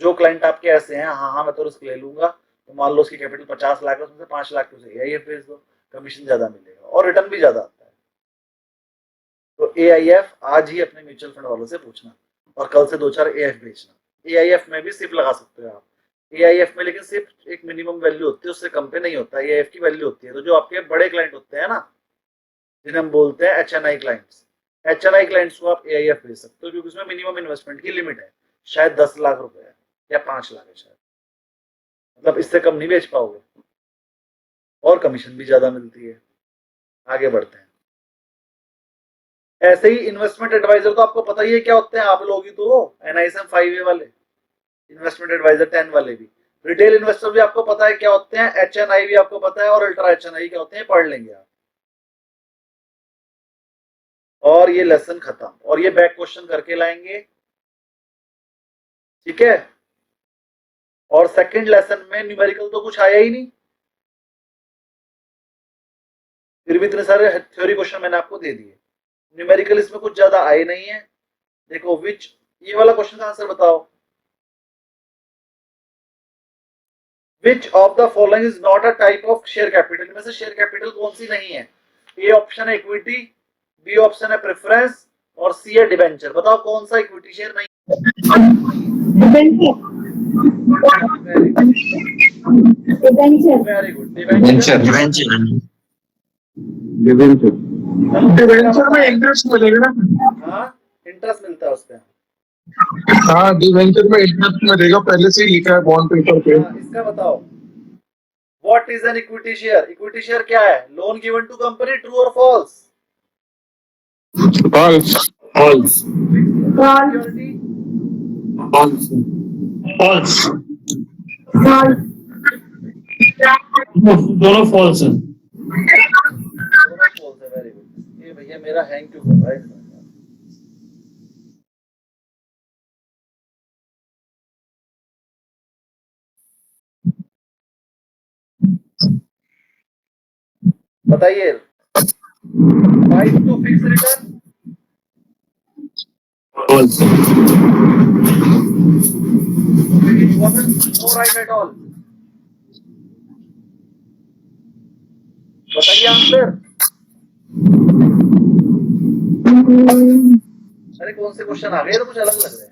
जो क्लाइंट आपके ऐसे हैं हाँ मैं तो रिस्क ले लूंगा, तो मान लो उसकी कैपिटल 50 लाख है, उसमें से 5 लाख उसे AIF बेच दो, कमीशन ज्यादा मिलेगा और रिटर्न भी ज्यादा आता है। तो AIF आज ही अपने म्यूचुअल फंड वालों से पूछना और कल से 2-4 AIF बेचना। AIF में भी सिप लगा सकते हो आप, AIF में लेकिन सिर्फ एक मिनिमम वैल्यू होती है, उससे कम पे नहीं होता, AIF की वैल्यू होती है। तो जो आपके बड़े क्लाइंट होते हैं ना, जिन्हें हम बोलते हैं HNI क्लाइंट्स, HNI क्लाइंट्स को आप AIF बेच सकते हो, क्योंकि उसमें मिनिमम इन्वेस्टमेंट की लिमिट है, शायद 10 लाख रुपए है या 5 लाख है शायद, मतलब इससे कम नहीं बेच पाओगे और कमीशन भी ज्यादा मिलती है। आगे बढ़ते हैं। ऐसे ही इन्वेस्टमेंट एडवाइजर तो आपको पता ही है क्या होते हैं, आप लोग ही तो NISM 5A वाले, इन्वेस्टमेंट एडवाइजर 10 वाले भी, रिटेल इन्वेस्टर भी आपको पता है क्या होते हैं, HNI भी आपको पता है और अल्ट्रा HNI क्या होते हैं, पढ़ लेंगे आप। और ये लेसन खत्म, और ये बैक क्वेश्चन करके लाएंगे, ठीक है। और सेकंड लेसन में न्यूमेरिकल तो कुछ आया ही नहीं, फिर भी इतने सारे थ्योरी क्वेश्चन मैंने आपको दे दिए, न्यूमेरिकल इसमें कुछ ज्यादा आए नहीं है। देखो विच, ये वाला क्वेश्चन का आंसर बताओ, which of the following is not a type of share capital, में से शेयर कैपिटल कौन सी नहीं है? ए ऑप्शन है इक्विटी, बी ऑप्शन है प्रेफरेंस और सी है डिबेंचर। बताओ कौन सा इक्विटी शेयर नहीं? Very good, debenture. डिवेंचर में इंटरेस्ट मिलेगा ना? हाँ इंटरेस्ट मिलता है उसपे। हाँ डिवेंचर में इंटरेस्ट में देगा, पहले से ही लिखा है बॉन्ड पेपर पे। हाँ, इसका बताओ what is an equity share? Equity share क्या है? Loan given to company, true और false? False. False. Security, false. False, दोनों फॉल्स है। दोनों फॉल्स है। Very good. ये भैया मेरा हैंग क्यों कर रहा है इसमें? बताइए। Right to fix return, false. No right at all. बताइए आंसर। अरे कौन से क्वेश्चन आ गए? तो कुछ अलग लग रहे हैं।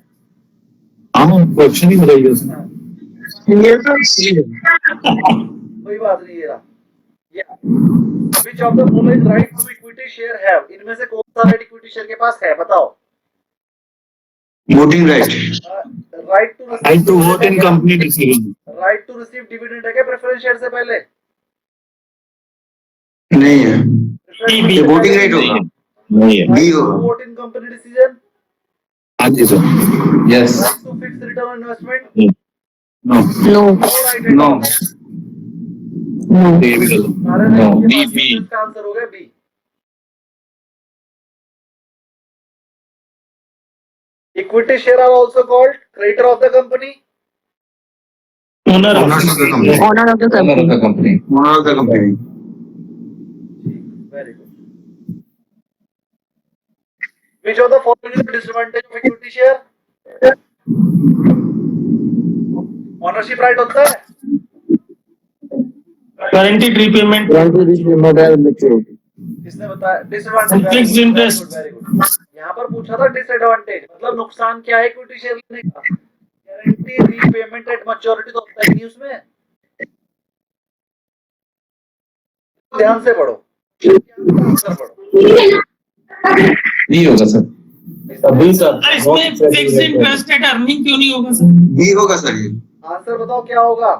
हाँ क्वेश्चन ही बताइए उसमें। हाँ, ये तो सी है। कोई बात नहीं। ये रहा। Which of the following right to equity share have? इनमें से कौन सा राइट इक्विटी शेयर के पास है? बताओ। Voting right. Right right to vote in company decision. Right to receive dividend है क्या प्रेफरेंस शेयर से पहले? नहीं है, Preference ये से वोटिंग पहले राइट होगा। नहीं है। बी to होगा। vote in company decision, हाँ जी sir. Yes. right to fixed return on investment, no. No. no right at no. all. ये भी गलत। सारे नो। right के बी पास बी। इसका आंसर हो गया B. Equity share are also called creditor of the company. Owner owners of the company. Owner of the owner of company. The company. Owner of the company. Very good. Which of the following is the disadvantage of equity share? Ownership right होता है? Guaranteed repayment, किसने बताया? Disadvantage. Fixed interest. Very good. यहाँ पर पूछा था disadvantage, मतलब नुकसान क्या है इक्विटी शेयर लेने का? गारंटी रीपेमेंट एट मैच्योरिटी तो होता ही नहीं उसमें। ध्यान से पढ़ो, आंसर पढ़ो। बी होगा सर। अभी सर। सर इसमें फिक्स्ड इंटरेस्ट एट अर्निंग क्यों नहीं होगा सर? बी होगा सर ये। आंसर बताओ क्या होगा?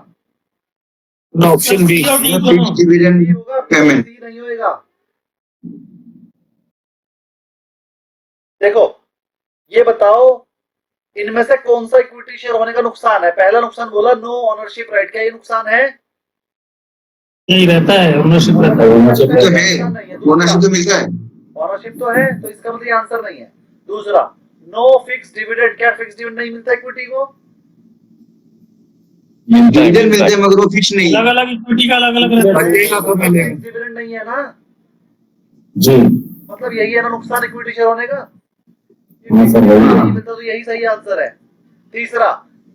Option B. Fixed dividend B होगा, पेमेंट। सी नहीं होएगा। देखो ये बताओ इनमें से कौन सा इक्विटी शेयर होने का नुकसान है? पहला नुकसान बोला नो ओनरशिप राइट। क्या ये नुकसान है? नहीं रहता है, ओनरशिप रहता है। तो है, ओनरशिप तो मिलता है। ओनरशिप तो है, तो इसका मतलब ये आंसर नहीं है। दूसरा, नो फिक्स डिविडेंड। क्या फिक्स डिविडेंड नहीं मिलता इक्विटी को? डिविडेंड मिलते हैं मगर वो फिक्स नहीं है। अलग अलग इक्विटी का अलग अलग रहता है। डिविडेंड नहीं है ना, जी। मतलब यही है ना नुकसान इक्विटी शेयर होने का। हाँ सर, वही है। नहीं मिलता तो यही सही आंसर है। तीसरा,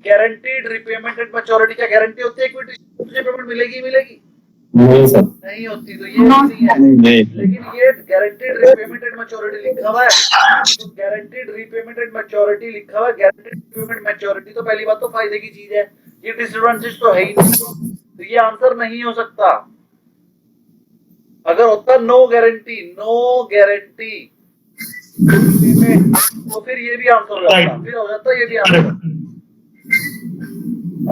गारंटीड रिपेमेंट एट मैच्योरिटी। क्या गारंटी होती है इक्विटी तुझे पेमेंट मिलेगी ही मिलेगी? नहीं सर। नहीं होती, तो ये नहीं है। नहीं। लेकिन ये गारंटीड रिपेमेंट एट मैच्योरिटी लिखा हुआ है, तो गारंटीड रिपेमेंट एट मैच्योरिटी लिखा हुआ है। गारंटीड रिपेमेंट मैच्योरिटी तो पहली बात तो फायदे की चीज है, ये डिसएडवांटेज तो है ही नहीं, तो ये आंसर नहीं हो सकता। अगर होता नो गारंटी पेमेंट, तो फिर ये भी आंसर हो जाता, फिर हो जाता ये भी आंसर।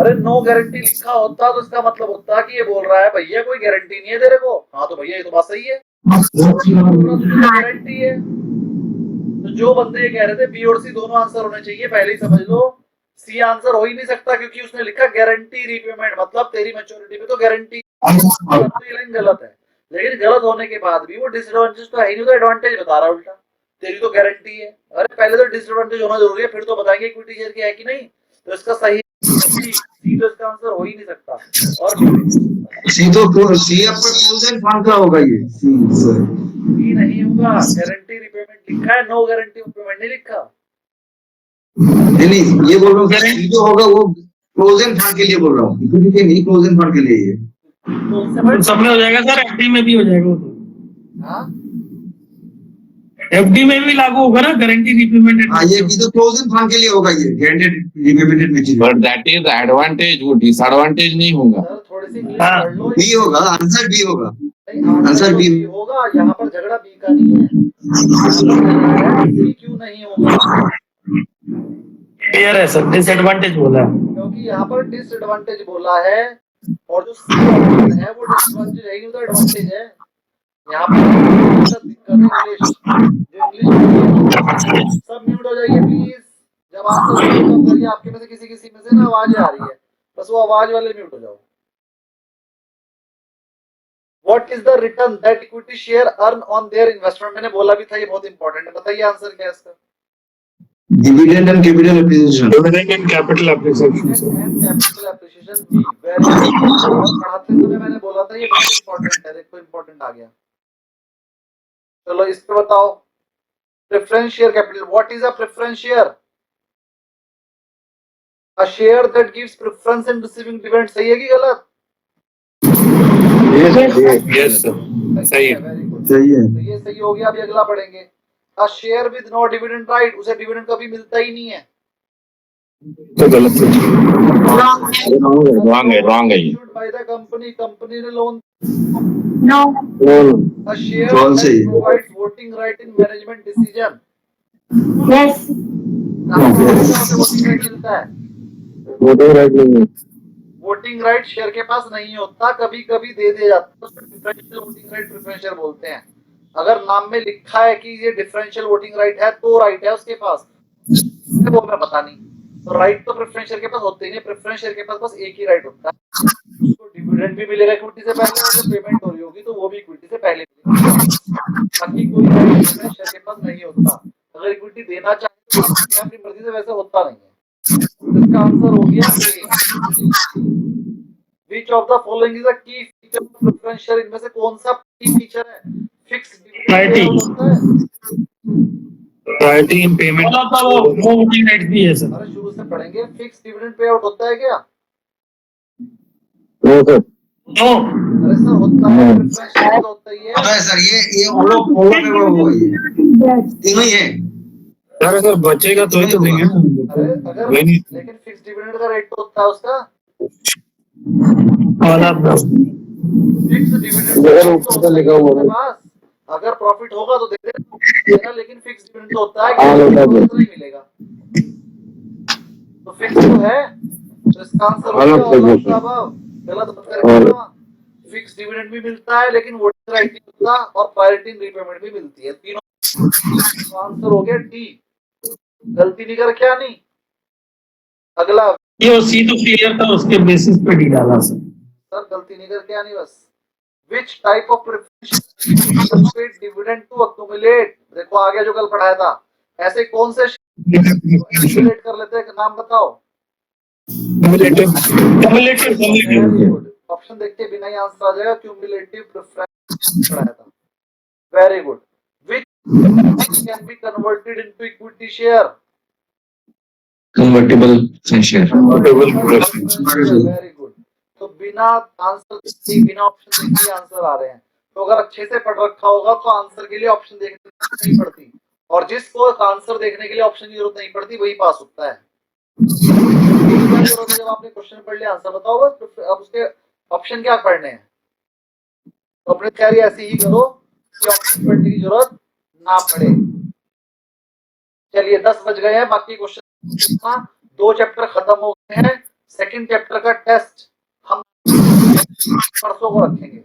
अरे नो गारंटी लिखा होता तो इसका मतलब होता कि ये बोल रहा है भैया कोई गारंटी नहीं है तेरे को। हाँ तो भैया ये तो बात सही है, गारंटी है। तो जो बंदे ये कह रहे थे बी और सी दोनों आंसर होने चाहिए, पहले ही समझ लो। सी आंसर हो ही नहीं सकता क्योंकि उसने लिखा गारंटी रीपेमेंट, मतलब तेरी मैच्योरिटी पे तो गारंटी। तो ये लाइन गलत है, लेकिन गलत होने के बाद भी वो डिसएडवांटेज तो है ही नहीं, तो एडवांटेज बता रहा उल्टा। तेरी तो गारंटी है। अरे पहले तो डिसएडवांटेज होना जरूरी है, फिर तो बताएंगे इक्विटी शेयर की है कि नहीं। तो इसका सही सी, तो इसका आंसर हो ही नहीं सकता। और सी तो सी आपका क्लोजन फंड का होगा ये। सी नहीं होगा, गारंटी रिपेमेंट लिखा है, नो गारंटी पेमेंट नहीं लिखा। नहीं ये बोल रहा हूँ सर, सी जो होगा वो क्लोजन फंड के लिए बोल रहा हूँ, इक्विटी के नहीं, क्लोजन फंड के लिए ये। तो सब में हो जाएगा सर, एफडी में भी हो जाएगा वो तो। हाँ एफडी में भी लागू होगा ना गारंटी रीपेमेंट। हाँ ये भी तो क्लोजन फंड के लिए होगा ये, guaranteed repayment maturity. But that is advantage, वो डिसएडवांटेज नहीं होगा। सर थोड़ी सी इंग्लिश हाँ। पढ़ लो। बी होगा, आंसर बी होगा। नहीं, आंसर बी होगा। यहाँ पर झगड़ा बी का नहीं है, यहाँ पर झगड़ा है बी क्यों नहीं होगा। क्लियर है सर, डिसएडवांटेज बोला है। क्योंकि यहाँ पर डिसएडवांटेज बोला है और जो सी ऑप्शन है वो डिसएडवांटेज है, ये तो एडवांटेज है। यहाँ पर दिक्कत इंग्लिश, जो इंग्लिश सब म्यूट हो जाइए प्लीज। जब आंसर करिए, आपके में से किसी में से ना आवाज आ रही है, बस वो आवाज वाले म्यूट हो जाओ। What is the return that equity share earn on their investment? मैंने बोला भी था ये बहुत इंपॉर्टेंट है, बताइए आंसर क्या है इसका। Dividend and capital appreciation. Dividend and capital appreciation. Capital appreciation भी वेरी गुड। और पढ़ाते समय मैंने बोला था ये बहुत इंपॉर्टेंट है, देखो इंपॉर्टेंट आ गया। चलो इस पे बताओ, preference share capital. What is a preference share? A share that gives preference in receiving dividend. सही है कि गलत? यस सर, सही है। वेरी गुड, सही है। तो ये सही हो गया। अभी अगला पढ़ेंगे। A share with no dividend right, उसे डिविडेंड कभी मिलता ही नहीं है। तो गलत है, रॉन्ग है। Issued by the company, company ने लोन। No. A share कौन that C? provides voting right in management decision। Yes. Voting right मिलता है। वोटिंग राइट नहीं है। वोटिंग राइट शेयर के पास नहीं होता, कभी कभी दे दिया जाता है, डिफरेंशियल वोटिंग राइट प्रेफरेंशियल बोलते हैं। अगर नाम में लिखा है कि ये डिफरेंशियल वोटिंग राइट है तो राइट है उसके पास, वो मैं पता नहीं। तो राइट तो प्रेफरेंशियल के पास होते ही नहीं, प्रेफरेंशियल के पास बस एक ही राइट होता है, उसको डिविडेंड भी मिलेगा इक्विटी से पहले, और जब पेमेंट हो रही होगी तो वो भी इक्विटी से पहले मिलेगी। बाकी कोई राइट प्रेफरेंशियल के पास नहीं होता। अगर इक्विटी देना चाहे तो अपनी मर्जी से, वैसे होता नहीं है। इसका आंसर हो गया ए। Which of the following is a key feature of preferential? इनमें से कौन सा की फीचर है? Fix Priority. प्रायोरिटी इन पेमेंट। बोला था वो वोटिंग राइट भी है सर। अरे शुरू से पढ़ेंगे। फिक्स डिविडेंड पे आउट होता है क्या? वो सर नो। अरे सर होता है, प्रेफरेंशियल तो होता ही है। अबे सर ये वो ये तीनों ही है। अरे सर बचेगा तो ही तो देंगे ना। अरे अगर वही नहीं। लेकिन फिक्स डिविडेंड का रेट तो होता है उसका। फिक्स डिविडेंड तो लिखा हुआ है, अगर प्रॉफिट होगा तो दे देना, लेकिन फिक्स डिविडेंड तो होता है कि नहीं मिलेगा। तो फिक्स तो है, तो इसका आंसर होगा गलत मत करेगा। फिक्स डिविडेंड भी मिलता है लेकिन वोटिंग राइट नहीं होता, और प्रायोरिटी रीपेमेंट भी मिलती है, तीनों। तो आंसर हो गया डी। गलती नहीं कर क्या नहीं। अगला ये सी तो क्लियर था, उसके बेसिस पे डी डाला सर। सर गलती नहीं कर क्या नहीं बस। Which type of preferential dividend to accumulate? देखो आ गया जो कल पढ़ाया था। ऐसे कौन से accumulate कर लेते हैं, नाम बताओ। ऑप्शन देख के बिना ही आंसर आ जाएगा। क्यूमुलेटिव प्रेफरेंस पढ़ाया था। Very good. Which can be converted into equity share? Convertible share. Very good. तो बिना आंसर देखे, बिना ऑप्शन देखे आंसर आ रहे हैं। तो अगर अच्छे से पढ़ रखा होगा तो आंसर के लिए ऑप्शन देखने की नहीं पड़ती, और जिसको आंसर देखने के लिए ऑप्शन की जरूरत नहीं पड़ती वही पास होता है। जब आपने क्वेश्चन पढ़ लिया आंसर बताओ बस, अब उसके ऑप्शन क्या पढ़ने हैं। तो अपनी तैयारी ऐसी ही करो कि ऑप्शन पढ़ने की जरूरत ना पड़े। चलिए 10 बज गए हैं, बाकी क्वेश्चन 2 चैप्टर खत्म हो गए हैं। सेकंड चैप्टर का टेस्ट हम परसों को रखेंगे।